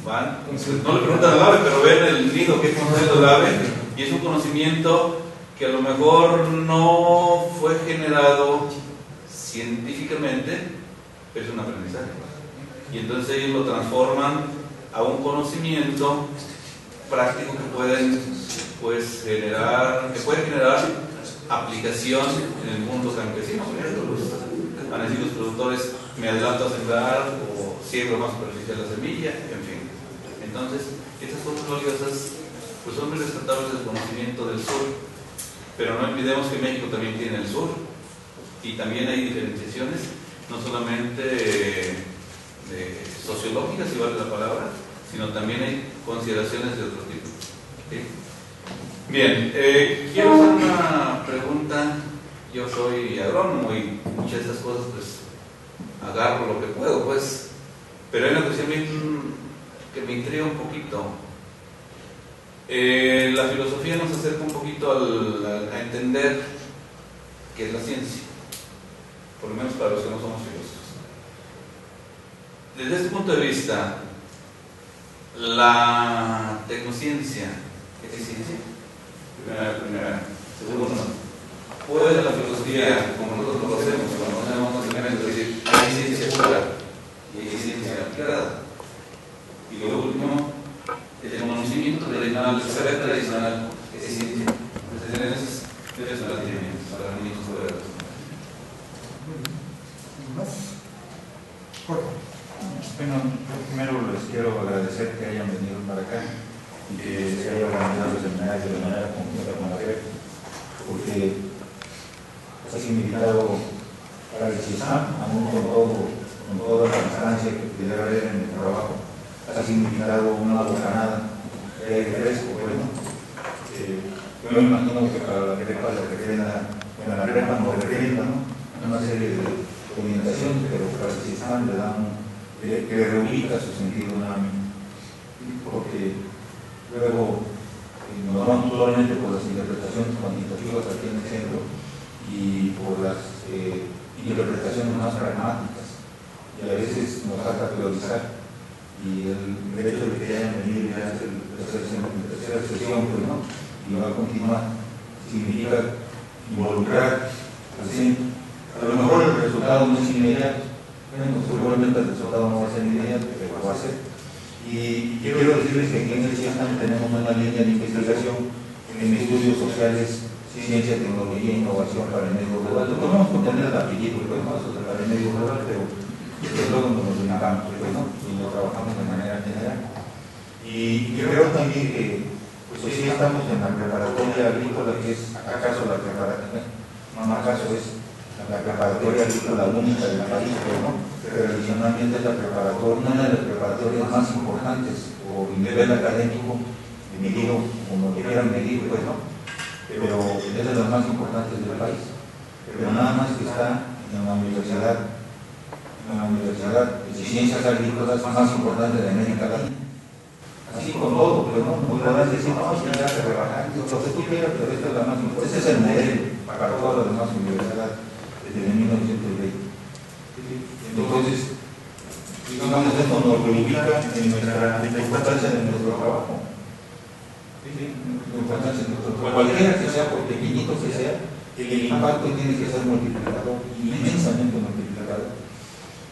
van, no le preguntan al ave, pero ven el nido que es conocido del ave, y es un conocimiento que a lo mejor no fue generado científicamente, pero es un aprendizaje. Y entonces ellos lo transforman a un conocimiento práctico que pueden, pues, generar aplicación en el mundo campesino. Los han sido los productores, me adelanto a sembrar o siembro más superficial la semilla, en fin. Entonces, estas cosas valiosas pues son muy rescatables del conocimiento del sur, pero no olvidemos que México también tiene el sur, y también hay diferenciaciones, no solamente sociológicas, si vale la palabra, sino también hay consideraciones de otro tipo. ¿Sí? Bien, quiero hacer una pregunta. Yo soy agrónomo y muchas de estas cosas pues agarro lo que puedo, pues, pero hay una cuestión que me intriga un poquito. La filosofía nos acerca un poquito a entender qué es la ciencia, por lo menos para los que no somos filósofos. Desde este punto de vista, la tecnociencia, ¿qué es ciencia? Primera. Segundo, puede la filosofía, como nosotros lo hacemos, cuando hacemos conocimiento, decir, hay ciencia pura y hay ciencia aplicada. Y lo último, el conocimiento tradicional, el saber tradicional, es ciencia. Entonces, esos son los planteamientos para mí sobre eso. Bueno, yo primero les quiero agradecer que hayan venido para acá. y que se haya organizado el seminario de manera conjunta con la GREP, porque ha significado para el CISAM, aún con toda la distancia que pudiera haber en el trabajo, ha significado una bocanada de aire fresco, bueno. Yo me imagino que para la GREPA la GREPA nos representa, ¿no?, una serie de orientaciones, pero para el CISAM le dan, que reubica su sentido dinámico, porque luego nos vamos solamente por las interpretaciones cuantitativas aquí en el centro y por las interpretaciones más pragmáticas, y a veces nos falta priorizar, y el hecho de que hayan venido ya es la tercera sesión, pues, ¿no?, y va a continuar, significa involucrar al centro. A lo mejor el resultado no es inmediato, bueno, seguramente el resultado no va a ser inmediato, pero va a ser. Y quiero decirles que aquí en el CISAM tenemos una línea de investigación en estudios sociales, ciencia, tecnología e innovación para el medio rural. Lo podemos poner el apellido, para el medio rural, pero es luego nos dedicamos, ¿no?, y lo trabajamos de manera general. Y creo también que, pues sí, estamos en la preparatoria agrícola, que es acaso la preparatoria, no acaso es la preparatoria agrícola única del país, ¿no?, pero adicionalmente es la preparatoria, una de las preparatorias más importantes por nivel académico, medido como lo quieran medir, pues, ¿no?, pero es de las más importantes del país, pero nada más que está en la universidad de ciencias agrícolas más importante de América Latina. Así con todo, pues, ¿no?, podrás decir, no, si ya se rebaja, lo que tú quieras, pero esta es la más importante. Ese es el modelo para todas las demás universidades desde 1920. Entonces, digamos, esto nos ubica en la importancia de nuestro trabajo. Cualquiera que sea, por pequeñito que sea, el impacto tiene que ser multiplicador, inmensamente multiplicador.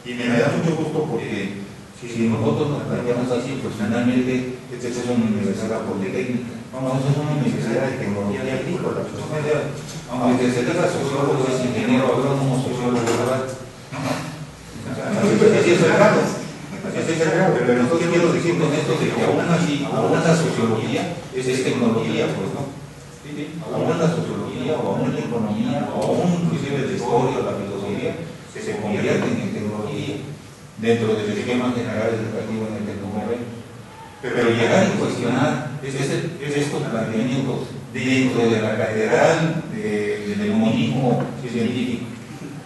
Y me da mucho gusto porque si nosotros nos planteamos así, pues finalmente esta es una universidad politécnica, vamos, es una universidad de tecnología agrícola, aunque se diga sociólogo, es ingeniero agrónomo, sociólogo rural. Así es el grado, pero no quiero decir con esto de que aún así, aún la sociología es tecnología, pues, ¿no? Aún la sociología, o aún la economía, o aún inclusive la historia o la filosofía, se convierten en tecnología dentro del esquema general educativo en el que nos movemos. Pero llegar y cuestionar estos planteamientos dentro de la catedral del monismo científico,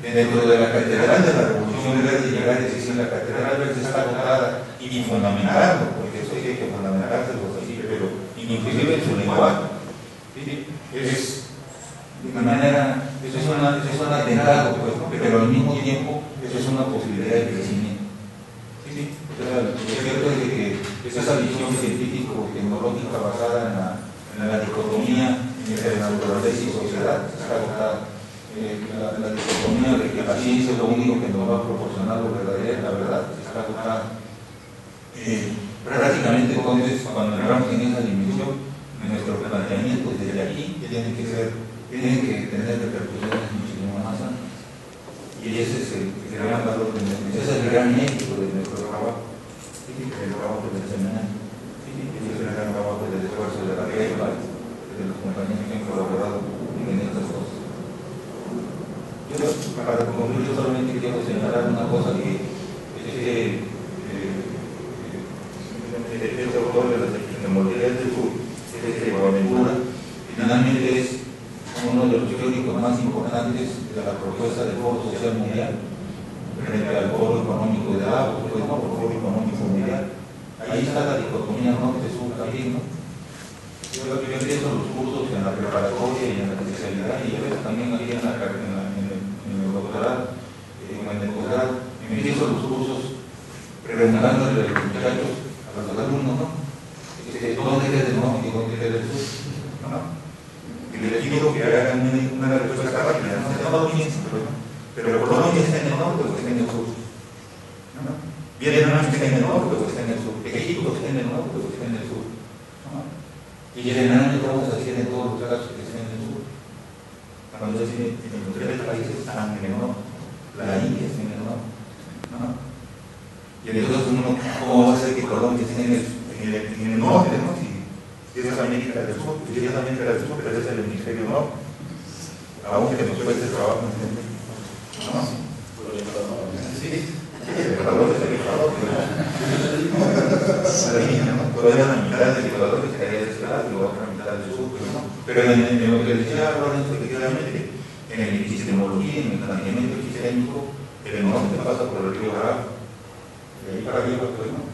dentro de la catedral de la Revolución Verde, llegar y decir la catedral verde está agotada y fundamentarlo, porque eso sí hay que fundamentárselo así, pero inclusive en su lenguaje, es de manera, es un atentado, pues, pero al mismo tiempo es una posibilidad de crecimiento. Lo cierto es que esa visión científico-tecnológica basada en la dicotomía entre naturaleza y sociedad está agotada. La dicotomía de que la ciencia es lo único que nos va a proporcionar lo verdadero, la verdad, está agotada. Prácticamente, entonces, cuando entramos en esa dimensión, nuestros planteamientos desde aquí tienen que tener repercusiones muchísimo más amplias. Y ese es el gran valor de nuestro, ese es el gran éxito de nuestro trabajo, el trabajo del seminario, ese es el gran trabajo del esfuerzo de la GREPA, de los compañeros que han colaborado en estas cosas. Yo, para concluir, solamente quiero señalar una cosa, que este autor de las epistemologías del sur, Boaventura, finalmente es uno de los teóricos más importantes de la propuesta del Foro Social Mundial frente al Foro Económico de Davos, pues, ¿no?, el Foro Económico Mundial. Ahí está la dicotomía norte-sur también, ¿no? Yo empiezo los cursos en la preparatoria y en la especialidad, y yo también aquí en el doctorado, en el posgrado, empiezo los cursos preguntándole a los muchachos, a los alumnos, ¿no?, ¿dónde eres del norte y dónde eres del sur? ¿No? Y les pido que hagan una respuesta rápida, no lo piensen, pero Colombia está en el norte o está en el sur, ¿no? Vietnam está en el norte o está en el sur, Egipto está en el norte o está en el sur, ¿no? Y generalmente vamos a decir en todos los casos que está en el sur, cuando es en los tres países están en el norte, la India está en el norte, ¿no? Y entonces uno, ¿cómo va a ser que Colombia esté en el norte, ¿no?, es América del Sur, y es América del Sur, pero es el hemisferio norte, aunque nos cueste trabajo entender. ¿No? Sí, el Ecuador es el Ecuador, todavía la mitad del Ecuador estaría de este lado y la otra mitad del sur, pero en lo que decía Lorenzo, efectivamente, en la epistemología, en el planteamiento epistémico, el norte pasa por el río Bravo, de ahí para arriba, pues no.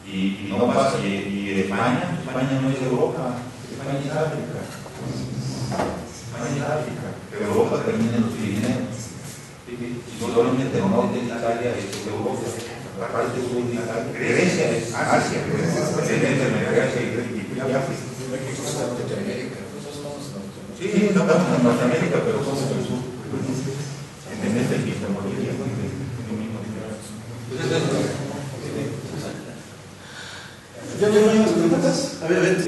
Y no pasa, y España no es Europa, España es África. España es África, pero Europa termina en los Pirineos. Y solamente el norte de Italia es Europa, la parte sur de Italia. Grecia es Asia, Grecia y África. Sí, estamos en Norteamérica, pero somos el sur. En esta epistemología. A ver.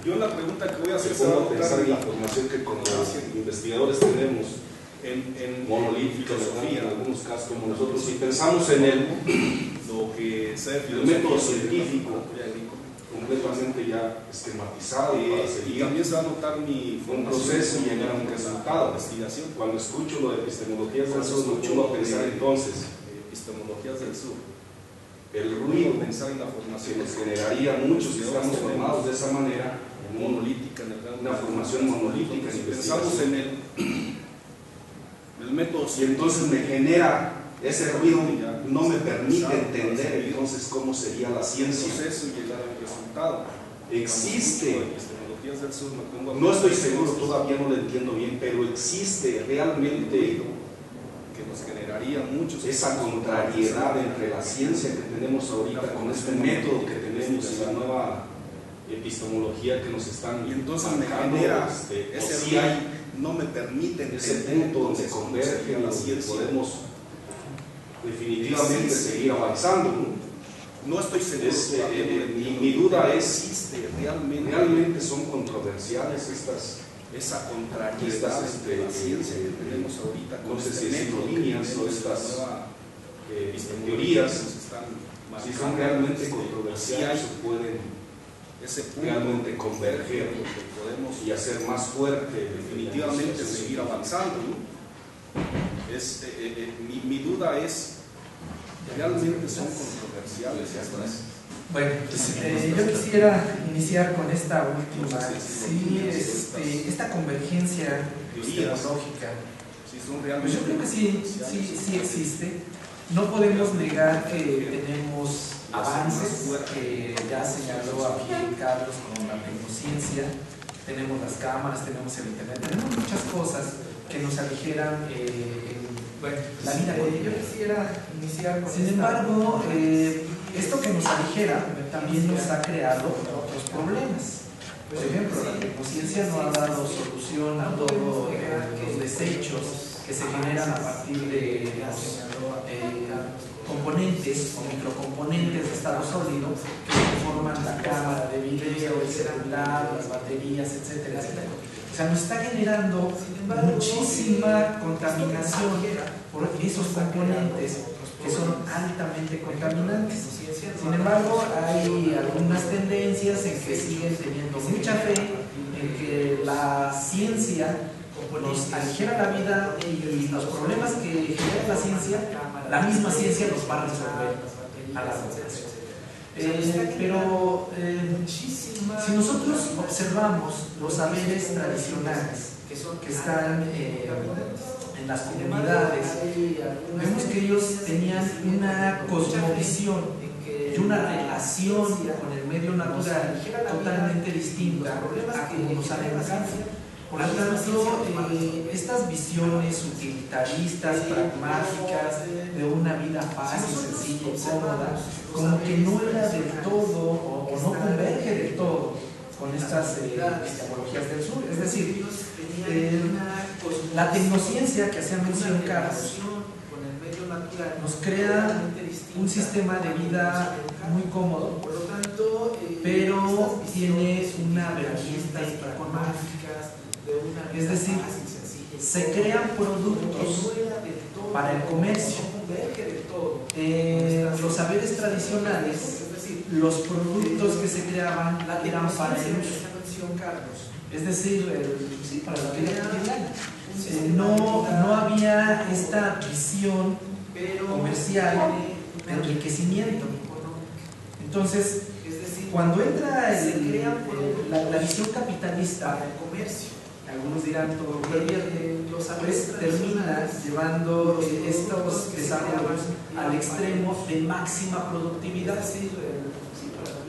Yo la pregunta que voy a hacer se va a pensar en la formación que como investigadores tenemos en monolítica, filosofía, en algunos casos como nosotros, si pensamos en lo que es el método científico completamente ya esquematizado para seguir, también se va a notar un proceso y llegar a un resultado. Investigación. Cuando escucho lo de epistemologías del sur, me pongo a pensar entonces epistemologías del sur. El ruido, pensar en la formación, nos generaría muchos que estamos formados de esa manera, monolítica, una formación monolítica. Si pensamos en el método, y entonces me genera ese ruido, no me permite entender entonces cómo sería la ciencia. Y llegar a un resultado. Existe, no estoy seguro, todavía no lo entiendo bien, pero existe realmente que nos generaría muchos esa contrariedad entre la ciencia que tenemos ahorita con este método que tenemos y la nueva epistemología que nos están, y entonces me genera ese si hay, no me permiten ese punto donde converge la ciencia, podemos definitivamente seguir avanzando, no estoy seguro, mi duda es realmente son controversiales esa contrariedad entre la ciencia que tenemos ahorita, no sé si es líneas o estas teorías, si son realmente controversiales o pueden realmente converger y hacer más fuerte, definitivamente seguir avanzando. Mi duda es, ¿realmente son controversiales? Bueno, yo quisiera iniciar con esta última, esta convergencia epistemológica. Pues yo creo que sí existe. No podemos negar que tenemos avances que ya señaló aquí Carlos con la tecnociencia. Tenemos las cámaras, tenemos el internet, tenemos muchas cosas que nos aligeran la vida. Yo quisiera iniciar con sin embargo, esto que nos aligera también nos ha creado otros problemas. Por ejemplo, la tecnociencia no ha dado solución a todos los desechos que se generan a partir de componentes o microcomponentes de estado sólido que conforman la cámara de video, el celular, las baterías, etcétera, etcétera. O sea, nos está generando muchísima contaminación por esos componentes que son altamente contaminantes. Sin embargo, hay algunas tendencias en que siguen teniendo mucha fe en que la ciencia nos aligera la vida y los problemas que genera la ciencia, la misma ciencia los va a resolver a la vez. Pero si nosotros observamos los saberes tradicionales que están en las comunidades, vemos que ellos tenían una cosmovisión y una relación con el medio natural totalmente distinta a como nos han educado. Por lo tanto, estas visiones utilitaristas, pragmáticas, de una vida fácil, sencilla y cómoda, como que no era del todo, o no converge del todo con estas epistemologías del sur. Es decir, la tecnociencia que hacía mención Carlos nos crea un sistema de vida muy cómodo, pero tiene una vertiente económica. Es decir, se crean productos para el comercio. Los saberes tradicionales los productos que se creaban eran para el uso. Es decir, para la vida cotidiana. No había esta visión comercial de enriquecimiento. Entonces, cuando entra la visión capitalista del comercio, algunos dirán todo pues termina llevando estos desarrollos al extremo de máxima productividad.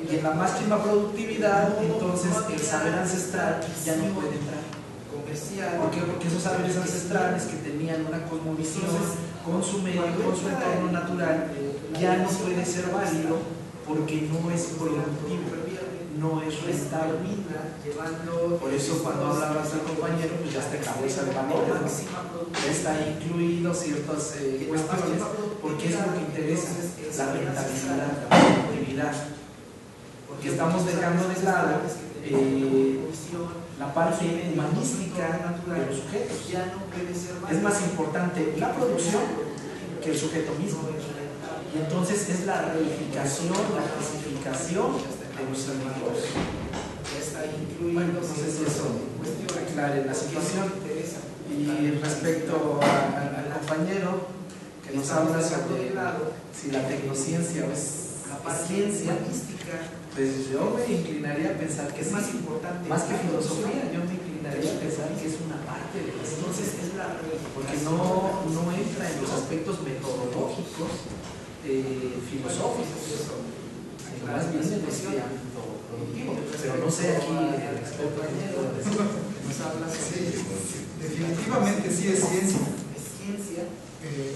Y en la máxima productividad, entonces el saber ancestral ya no puede entrar. ¿Por qué? Porque esos saberes ancestrales que tenían una cosmovisión con su medio, con su entorno natural, ya no puede ser válido porque no es productivo, no es rentable. Por eso cuando hablabas del compañero, pues ya está en la bolsa de valores, ya está incluido ciertas cuestiones, porque es lo que interesa, la rentabilidad, la productividad. Porque estamos dejando de lado la parte humanística de los sujetos. Es más importante la producción que el sujeto mismo. Y entonces es la reificación, la clasificación de los individuos. No sé si eso aclare la situación. Y respecto al compañero que nos habla sobre si la tecnociencia es ciencia, pues yo me inclinaría a pensar que es más importante, más que filosofía, yo me inclinaría a pensar que es una parte de la ciencia, porque no entra en los aspectos metodológicos filosóficos, sino más bien en este ámbito productivo. Pero no sé aquí el experto que pueda decir. Sí, definitivamente sí es ciencia.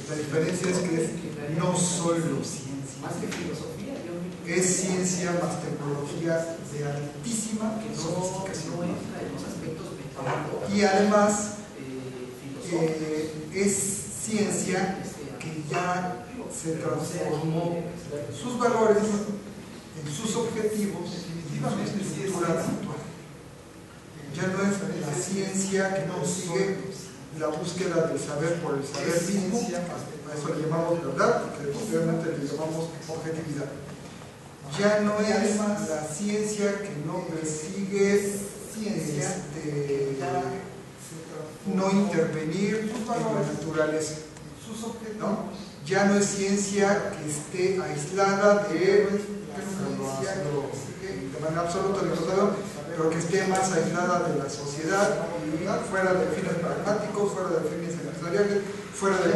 La diferencia es que no solo ciencia, Más que filosofía, es ciencia más tecnología de altísima sofisticación. Y además es ciencia que ya se transformó sus valores en sus objetivos definitivamente en su estructura actual. Ya no es la ciencia que consigue la búsqueda del saber por el saber mismo, a eso le llamamos verdad, porque posteriormente le llamamos objetividad. Ya no es la ciencia que no persigue no intervenir en la naturaleza, ¿no? Ya no es ciencia que esté aislada de manera absoluta, pero que esté más aislada de la sociedad, fuera de fines pragmáticos, fuera de fines empresariales, fuera de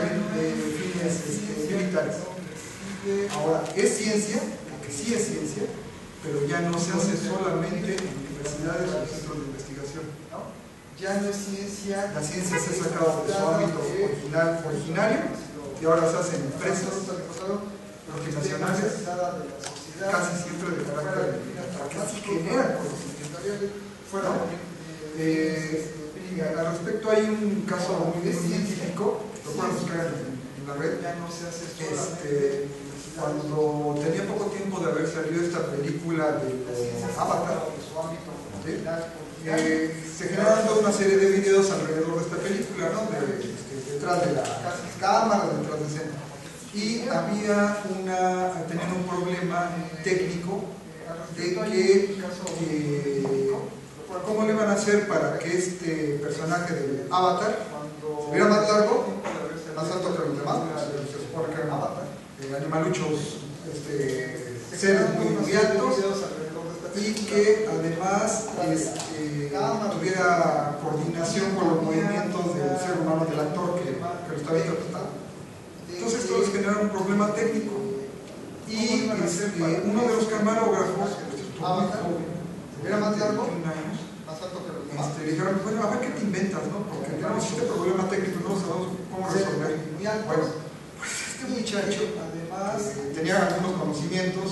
fines militares. Ahora, es ciencia, porque sí es ciencia, pero ya no se hace solamente en universidades o centros de investigación, ¿no? Ya no es ciencia, la ciencia se ha sacado de su ámbito originario y ahora se hacen empresas multinacionales, casi siempre de carácter que sí generan conocimiento. Al respecto hay un caso muy científico, lo pueden buscar en la red. Cuando tenía poco tiempo de haber salido esta película de Avatar, se generaron toda una serie de videos alrededor de esta película, ¿no? Detrás de la cámara, detrás de escena. Y tenían un problema técnico de que cómo le van a hacer para que este personaje de Avatar se viera más largo, más alto que los demás, se supone que eran Avatar, animaluchos, seres muy altos, y que además tuviera coordinación con los movimientos del ser humano, del actor que lo estaba interpretando. Entonces esto les genera un problema técnico. Y uno de los camarógrafos, era más largo, le dijeron, bueno, a ver qué te inventas, ¿no? Porque tenemos este problema técnico, no sabemos cómo resolver. Bueno, pues este muchacho además tenía algunos conocimientos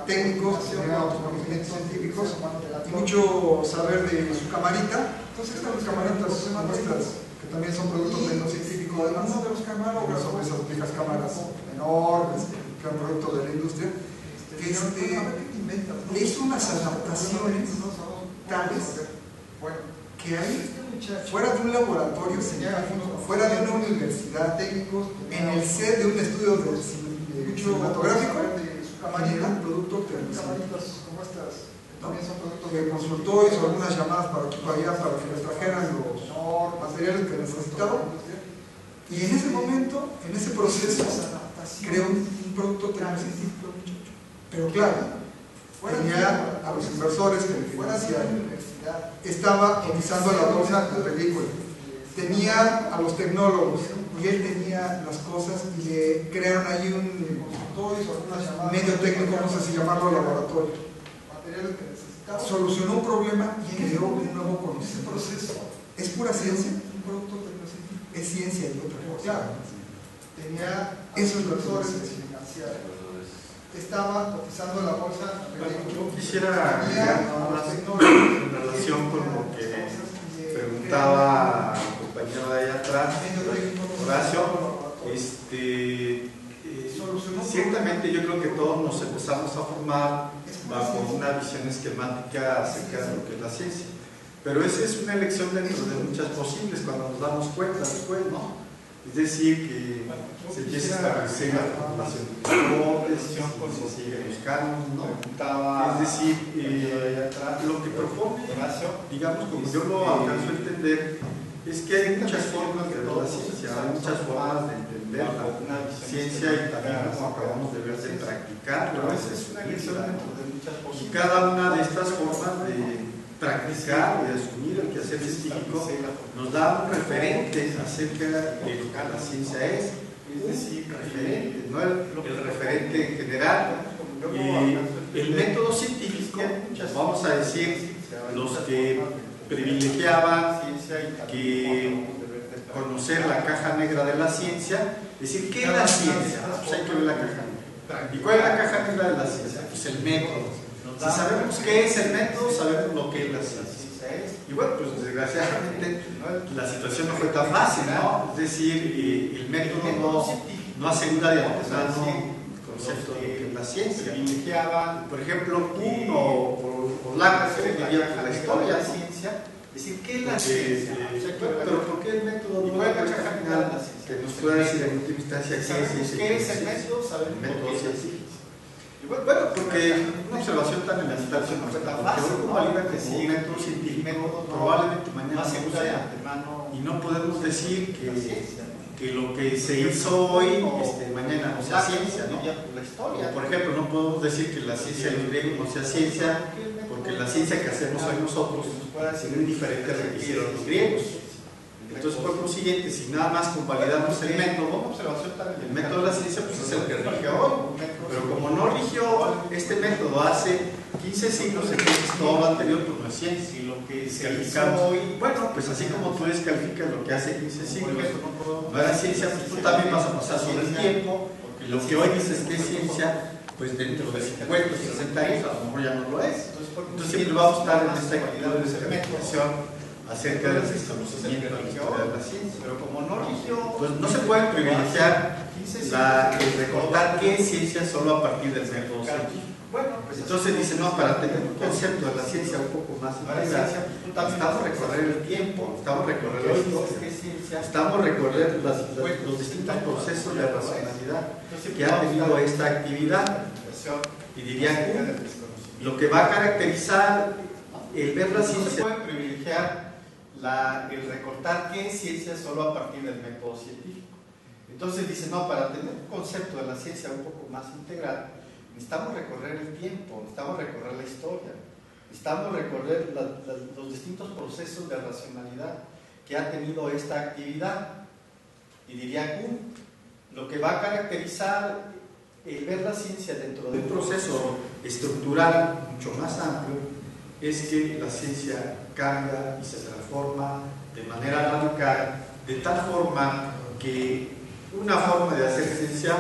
técnicos, tenía otros conocimientos científicos y mucho saber de su camarita. Entonces estas camaritas nuestras, que también son productos de lo científico, además uno de los camarógrafos sobre esas viejas cámaras enormes, que eran producto de la industria, le hizo unas adaptaciones tales que ahí, fuera de un laboratorio científico, fuera de una universidad, en el set de un estudio cinematográfico, genera un producto camaritas como estas, también son productos de consultorios o algunas llamadas para aquí para allá para que les trajeran los materiales que necesitaban. Y en ese momento, en ese proceso, creó un producto tecnocientífico. Pero claro, tenía a los inversores que le financiaban, estaba cotizando la bolsa la película, tenía a los tecnólogos y él tenía las cosas y le crearon ahí un medio técnico, no sé si llamarlo laboratorio. Solucionó un problema y creó un nuevo conocimiento. ¿Es pura ciencia? Es ciencia y otra cosa. Claro. Tenía esos inversores que se financiaron. Estaba cotizando la bolsa. Yo quisiera agregar más en relación con lo que preguntaba el compañero de allá atrás, Horacio. Ciertamente yo creo que todos nos empezamos a formar bajo una visión esquemática acerca de lo que es la ciencia. Pero esa es una elección dentro de muchas posibles cuando nos damos cuenta después, ¿no? Es decir, que se empieza a establecer la formulación de hipótesis, se sigue buscando, ¿no? Es decir, lo que propone, digamos, como yo lo alcanzo a entender, es que hay muchas formas de ver la ciencia, hay muchas formas de entender la ciencia y también, como acabamos de ver, de practicarla. Esa es una elección dentro de muchas posibles. Y cada una de estas formas de practicar y de asumir el quehacer científico nos da un referente acerca de lo que la ciencia es decir, referente, no el referente en general. El método científico, vamos a decir, los que privilegiaban que conocer la caja negra de la ciencia, es decir, ¿qué es la ciencia? Pues hay que ver la caja negra. ¿Y cuál es la caja negra de la ciencia? Pues el método. Si sabemos qué es el método, sabemos lo que es la ciencia. Y bueno, pues desgraciadamente la situación no fue tan fácil, ¿no? Es decir, el método no asegura de antemano el concepto de lo que es la ciencia. Por ejemplo, uno por la referencia a la historia de la ciencia, es decir, ¿qué es la ciencia? Pero ¿por qué el método no es la caja final que nos pueda decir en última instancia qué es el método? Sabemos el método científico. Bueno, porque una observación tan elemental no fue tan fácil. Uno valida que sí, un método científico probablemente mañana se use de antemano y no podemos decir que lo que se hizo hoy mañana no sea ciencia, ¿no? O, por ejemplo, no podemos decir que la ciencia de los griegos no sea ciencia porque la ciencia que hacemos hoy nosotros es muy diferente a la que hicieron los griegos. Entonces, por consiguiente, si nada más convalidamos el método de la ciencia, pues es el que rige hoy. Pero como no rigió este método hace 15 siglos, entonces todo lo anterior pues no es ciencia. Y lo que calificamos hoy, bueno, pues así como tú descalificas lo que hace 15 siglos no era ciencia, pues tú también vas a pasar sobre el tiempo. Y lo que hoy dices que es ciencia, pues dentro de 50 o 60 años a lo mejor ya no lo es. Entonces siempre vamos a estar en esta actitud de descalificación acerca del desconocimiento de la historia de la ciencia. Pero como no rigió, pues no se puede privilegiar el recortar qué es ciencia solo a partir del método científico. Bueno, pues entonces dice, no, para tener un concepto de la ciencia un poco más integral, necesitamos recorrer el tiempo, necesitamos recorrer la historia, necesitamos recorrer los distintos procesos de racionalidad que ha tenido esta actividad. Y diría que lo que va a caracterizar el ver la ciencia se puede privilegiar el recortar qué es ciencia solo a partir del método científico. Entonces dice, no, para tener un concepto de la ciencia un poco más integral, necesitamos recorrer el tiempo, necesitamos recorrer la historia, necesitamos recorrer los distintos procesos de racionalidad que ha tenido esta actividad. Y diría que lo que va a caracterizar el ver la ciencia dentro de un proceso estructural mucho más amplio es que la ciencia cambia y se transforma de manera radical, de tal forma que una forma de hacer ciencia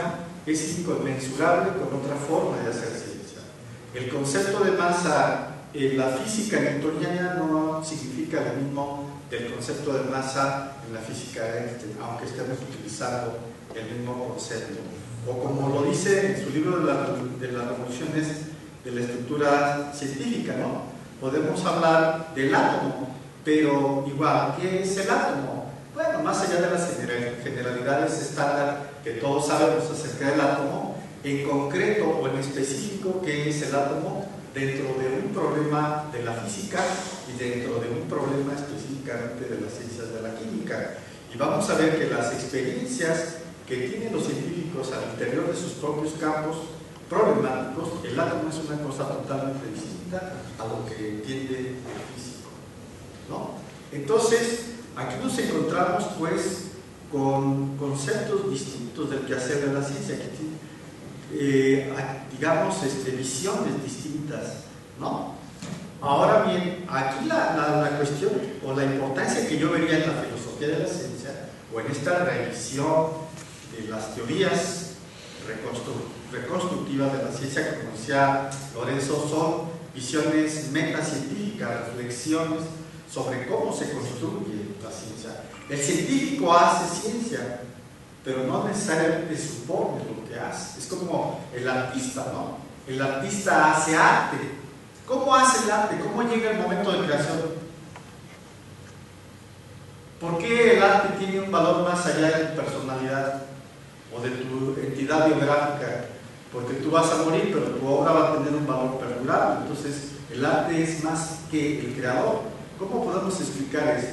es inconmensurable con otra forma de hacer ciencia. El concepto de masa en la física newtoniana no significa lo mismo del concepto de masa en la física de Einstein, aunque estemos utilizando el mismo concepto. O como lo dice en su libro de las revoluciones de la estructura científica, ¿no? Podemos hablar del átomo, pero igual, ¿qué es el átomo? Bueno, más allá de las generalidades estándar que todos sabemos acerca del átomo, en concreto o en específico qué es el átomo dentro de un problema de la física y dentro de un problema específicamente de las ciencias de la química. Y vamos a ver que las experiencias que tienen los científicos al interior de sus propios campos problemáticos, el átomo es una cosa totalmente distinta a lo que entiende el físico, ¿no? Entonces, aquí nos encontramos pues con conceptos distintos del quehacer de la ciencia, digamos, visiones distintas, ¿no? Ahora bien, aquí la cuestión o la importancia que yo vería en la filosofía de la ciencia o en esta revisión de las teorías reconstructivas de la ciencia, como decía Lorenzo, son visiones metacientíficas, reflexiones sobre cómo se construye la ciencia. El científico hace ciencia, pero no necesariamente supone lo que hace. Es como el artista, ¿no? El artista hace arte. ¿Cómo hace el arte? ¿Cómo llega el momento de creación? ¿Por qué el arte tiene un valor más allá de tu personalidad o de tu entidad biográfica? Porque tú vas a morir, pero tu obra va a tener un valor perdurable. Entonces, el arte es más que el creador. ¿Cómo podemos explicar eso?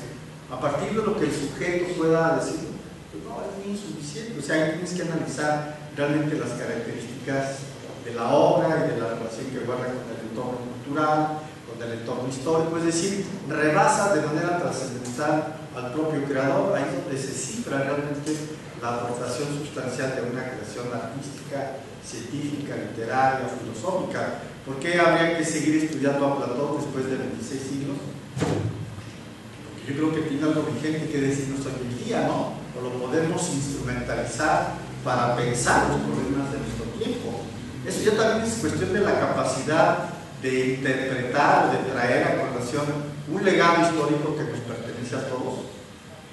A partir de lo que el sujeto pueda decir, pues no, es muy insuficiente. O sea, ahí tienes que analizar realmente las características de la obra y de la relación que guarda con el entorno cultural, con el entorno histórico. Es decir, rebasa de manera trascendental al propio creador. Ahí es donde se cifra realmente la aportación sustancial de una creación artística, científica, literaria, filosófica. ¿Por qué habría que seguir estudiando a Platón después de 26 siglos? Porque yo creo que tiene algo vigente que decirnos hoy en día, ¿no? O lo podemos instrumentalizar para pensar los problemas de nuestro tiempo. Eso ya también es cuestión de la capacidad de interpretar, de traer a colación un legado histórico que nos pertenece a todos,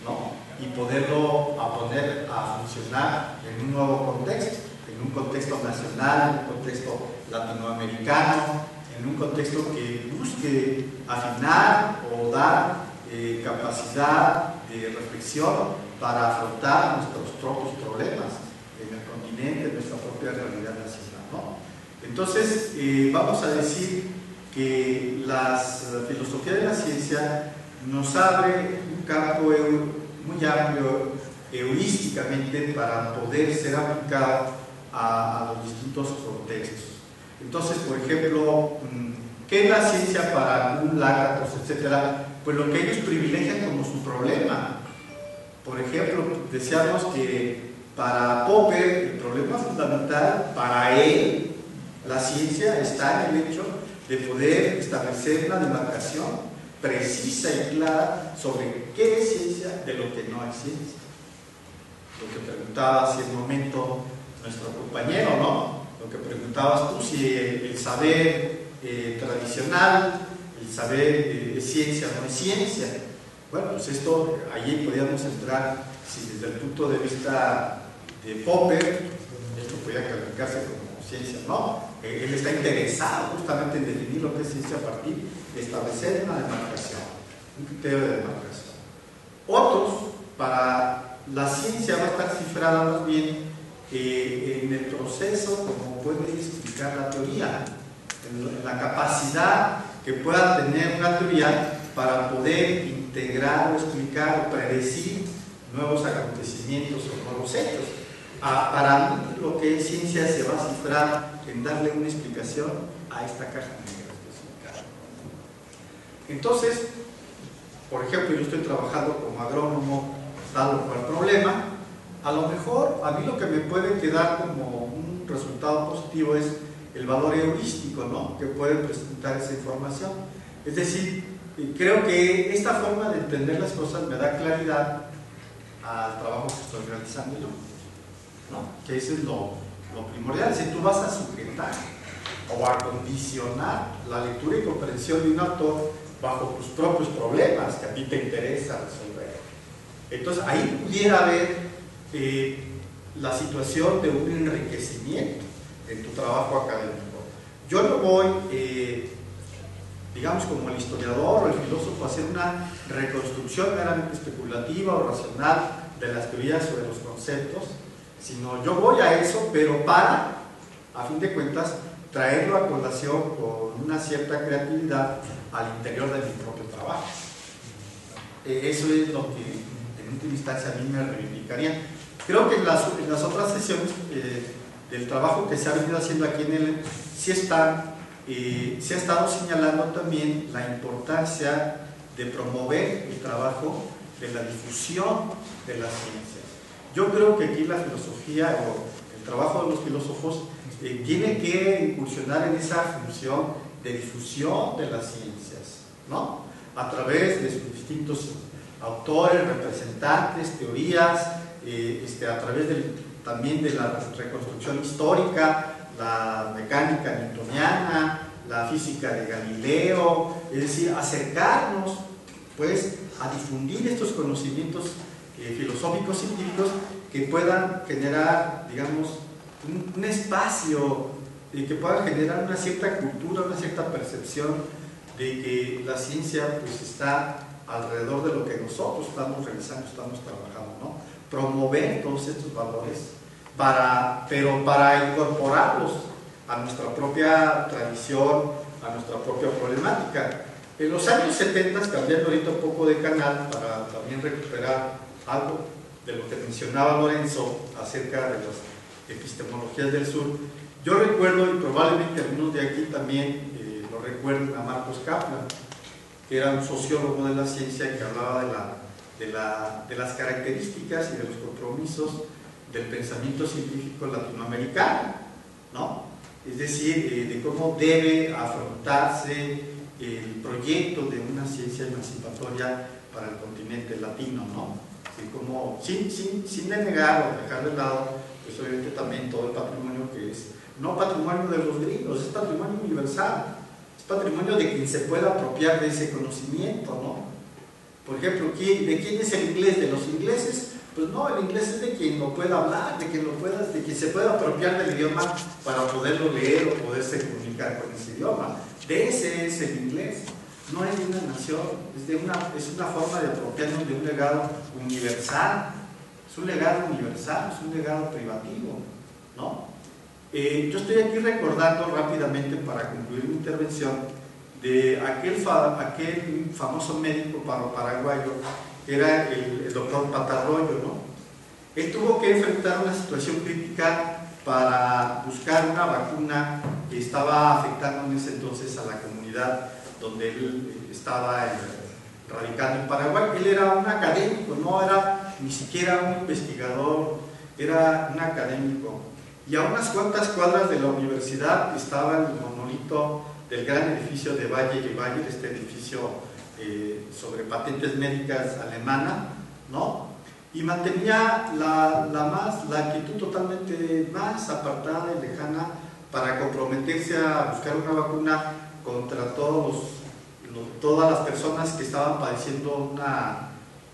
¿no? Y poderlo poner a funcionar en un nuevo contexto, en un contexto nacional, en un contexto latinoamericano, en un contexto que busque afinar o dar capacidad de reflexión para afrontar nuestros propios problemas en el continente, en nuestra propia realidad nacional, ¿no? Entonces, vamos a decir que la filosofía de la ciencia nos abre un campo muy amplio heurísticamente para poder ser aplicado a los distintos contextos. Entonces, por ejemplo, ¿qué es la ciencia para un Lácratos, etcétera? Pues lo que ellos privilegian como su problema. Por ejemplo, decíamos que para Popper el problema fundamental, para él, la ciencia está en el hecho de poder establecer una demarcación precisa y clara sobre qué es ciencia de lo que no es ciencia. Lo que preguntaba hace un momento nuestro compañero, ¿no? Lo que preguntabas tú, si el saber tradicional, el saber es ciencia o no es ciencia. Bueno, pues esto, allí podríamos entrar, si desde el punto de vista de Popper, esto podría calificarse como ciencia, ¿no? Él está interesado justamente en definir lo que es ciencia a partir de establecer una demarcación, un criterio de demarcación. Otros, para la ciencia va a estar cifrada más bien en el proceso, como puede explicar la teoría, en la capacidad que pueda tener una teoría para poder integrar o explicar o predecir nuevos acontecimientos o nuevos hechos. Para mí, lo que es ciencia se va a cifrar en darle una explicación a esta caja negra especificada. Entonces, por ejemplo, yo estoy trabajando como agrónomo, tal o cual problema. A lo mejor, a mí lo que me puede quedar como un resultado positivo es el valor heurístico, ¿no?, que puede presentar esa información. Es decir, creo que esta forma de entender las cosas me da claridad al trabajo que estoy realizando yo, ¿no? Que eso es lo primordial. Si tú vas a sujetar o a condicionar la lectura y comprensión de un autor bajo tus propios problemas que a ti te interesa resolver, entonces ahí pudiera haber la situación de un enriquecimiento en tu trabajo académico. Yo no voy, digamos, como el historiador o el filósofo, a hacer una reconstrucción meramente especulativa o racional de las teorías o de los conceptos, sino yo voy a eso, pero para a fin de cuentas, traerlo a colación con una cierta creatividad al interior de mi propio trabajo. Eso es lo que en última instancia a mí me reivindicaría. Creo que en las otras sesiones del trabajo que se ha venido haciendo aquí en el se ha estado señalando también la importancia de promover el trabajo de la difusión de las ciencias. Yo creo que aquí la filosofía o el trabajo de los filósofos tiene que incursionar en esa función de difusión de las ciencias, ¿no? A través de sus distintos autores, representantes, teorías, a través también de la reconstrucción histórica, la mecánica newtoniana, la física de Galileo, es decir, acercarnos pues a difundir estos conocimientos filosóficos científicos que puedan generar, digamos, un espacio que pueda generar una cierta cultura, una cierta percepción de que la ciencia pues está alrededor de lo que nosotros estamos realizando, estamos trabajando, ¿no? Promover todos estos valores, pero para incorporarlos a nuestra propia tradición, a nuestra propia problemática. En los años 70, cambiando ahorita un poco de canal para también recuperar algo de lo que mencionaba Lorenzo acerca de las epistemologías del sur, yo recuerdo, y probablemente algunos de aquí también lo recuerden, a Marcos Kaplan, que era un sociólogo de la ciencia que hablaba de las características y de los compromisos del pensamiento científico latinoamericano, ¿no? Es decir, de cómo debe afrontarse el proyecto de una ciencia emancipatoria para el continente latino, ¿no? Así como, sin denegar o dejar de lado, pues obviamente también todo el patrimonio que es, no patrimonio de los gringos, es patrimonio universal, es patrimonio de quien se pueda apropiar de ese conocimiento, ¿no? Por ejemplo, ¿de quién es el inglés? ¿De los ingleses? Pues no, el inglés es de quien lo pueda hablar, de quien se pueda apropiar del idioma para poderlo leer o poderse comunicar con ese idioma. De ese es el inglés, no es de una nación, es una forma de apropiarnos de un legado universal, es un legado universal, es un legado privativo, ¿no? Yo estoy aquí recordando rápidamente para concluir mi intervención de aquel famoso médico paraguayo que era el doctor Patarroyo, ¿no? Él tuvo que enfrentar una situación crítica para buscar una vacuna que estaba afectando en ese entonces a la comunidad donde él estaba radicando en Paraguay. Él era un académico, no era ni siquiera un investigador, era un académico. Y a unas cuantas cuadras de la universidad estaba el monolito del gran edificio de Bayer y Bayer, este edificio sobre patentes médicas alemana, ¿no? Y mantenía la actitud totalmente más apartada y lejana para comprometerse a buscar una vacuna contra todas las personas que estaban padeciendo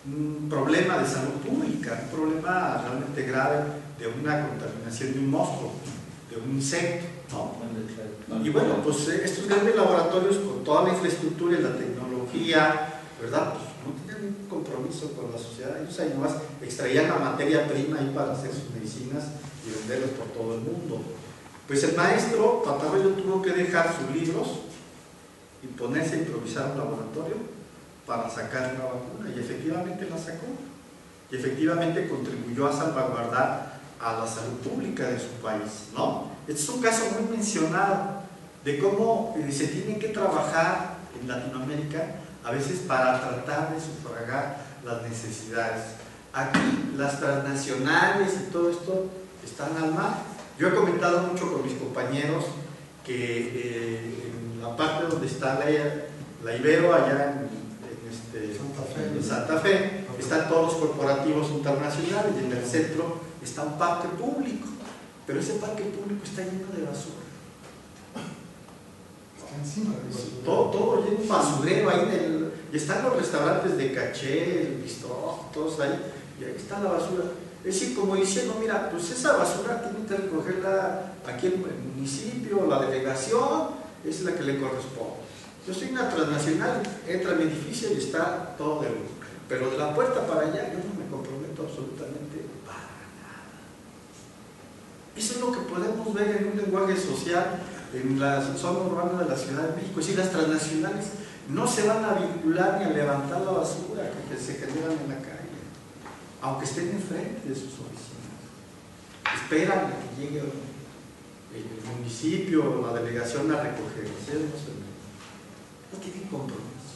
un problema de salud pública, un problema realmente grave de una contaminación de un monstruo, de un insecto, ¿no? Y bueno, pues estos grandes laboratorios con toda la infraestructura y la tecnología, ¿verdad? Pues no tenían ningún compromiso con la sociedad. Ellos ahí nomás extraían la materia prima ahí para hacer sus medicinas y venderlas por todo el mundo. Pues el maestro Patarroyo tuvo que dejar sus libros y ponerse a improvisar un laboratorio para sacar una vacuna, y efectivamente la sacó, y efectivamente contribuyó a salvaguardar a la salud pública de su país, ¿no? Este es un caso muy mencionado de cómo se tiene que trabajar en Latinoamérica a veces para tratar de sufragar las necesidades. Aquí las transnacionales y todo esto están al mar. Yo he comentado mucho con mis compañeros que en la parte donde está la Ibero, allá en Santa Fe, están todos los corporativos internacionales, y en el centro está un parque público, pero ese parque público está lleno de basura. Está encima de basura. Todo lleno de basurero ahí, y están los restaurantes de caché, el bistró, todos ahí, y ahí está la basura. Es decir, como diciendo, mira, pues esa basura tiene que recogerla aquí en el municipio, la delegación, es la que le corresponde. Yo soy una transnacional, entra a mi edificio y está todo de luz, pero de la puerta para allá yo no me comprometo absolutamente para nada. Eso es lo que podemos ver en un lenguaje social en la zona urbana de la Ciudad de México. Es decir, las transnacionales no se van a vincular ni a levantar la basura que se generan en la calle, aunque estén enfrente de sus oficinas. Esperan a que llegue el municipio o la delegación a recoger. No tienen compromiso.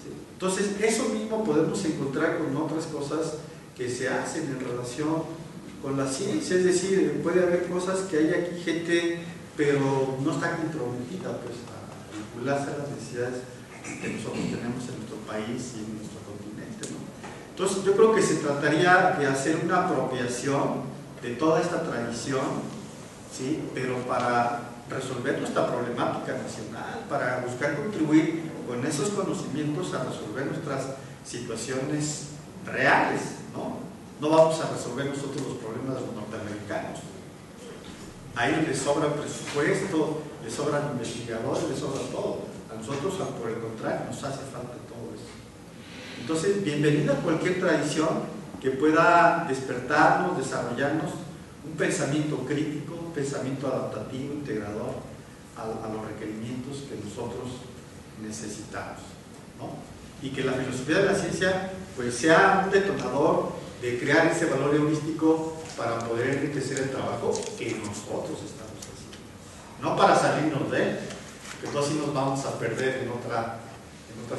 ¿Sí? Entonces, eso mismo podemos encontrar con otras cosas que se hacen en relación con la ciencia. Es decir, puede haber cosas que hay aquí gente, pero no está comprometida pues, a vincularse a las necesidades que nosotros tenemos en nuestro país y en nuestro continente, ¿no? Entonces, yo creo que se trataría de hacer una apropiación de toda esta tradición, ¿sí? Pero para resolver nuestra problemática nacional, para buscar contribuir con esos conocimientos a resolver nuestras situaciones reales, ¿no? No vamos a resolver nosotros los problemas de los norteamericanos. A ellos les sobra presupuesto, les sobran investigadores, les sobra todo. A nosotros, por el contrario, nos hace falta todo eso. Entonces, bienvenida a cualquier tradición que pueda despertarnos, desarrollarnos un pensamiento crítico, un pensamiento adaptativo, integrador a los requerimientos que nosotros necesitamos, ¿no? Y que la filosofía de la ciencia pues sea un detonador de crear ese valor heurístico para poder enriquecer el trabajo que nosotros estamos haciendo, no para salirnos de él, porque entonces nos vamos a perder en otra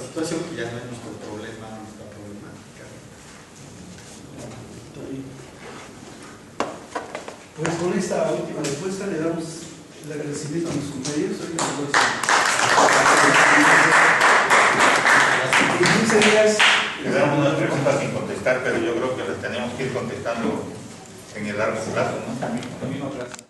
situación que ya no es nuestro problema, nuestra problemática. Pues con esta última respuesta le damos el agradecimiento a nuestros compañeros. En 15 días. Quedaron unas preguntas sin contestar, pero yo creo que las tenemos que ir contestando en el largo plazo, ¿no? La misma frase.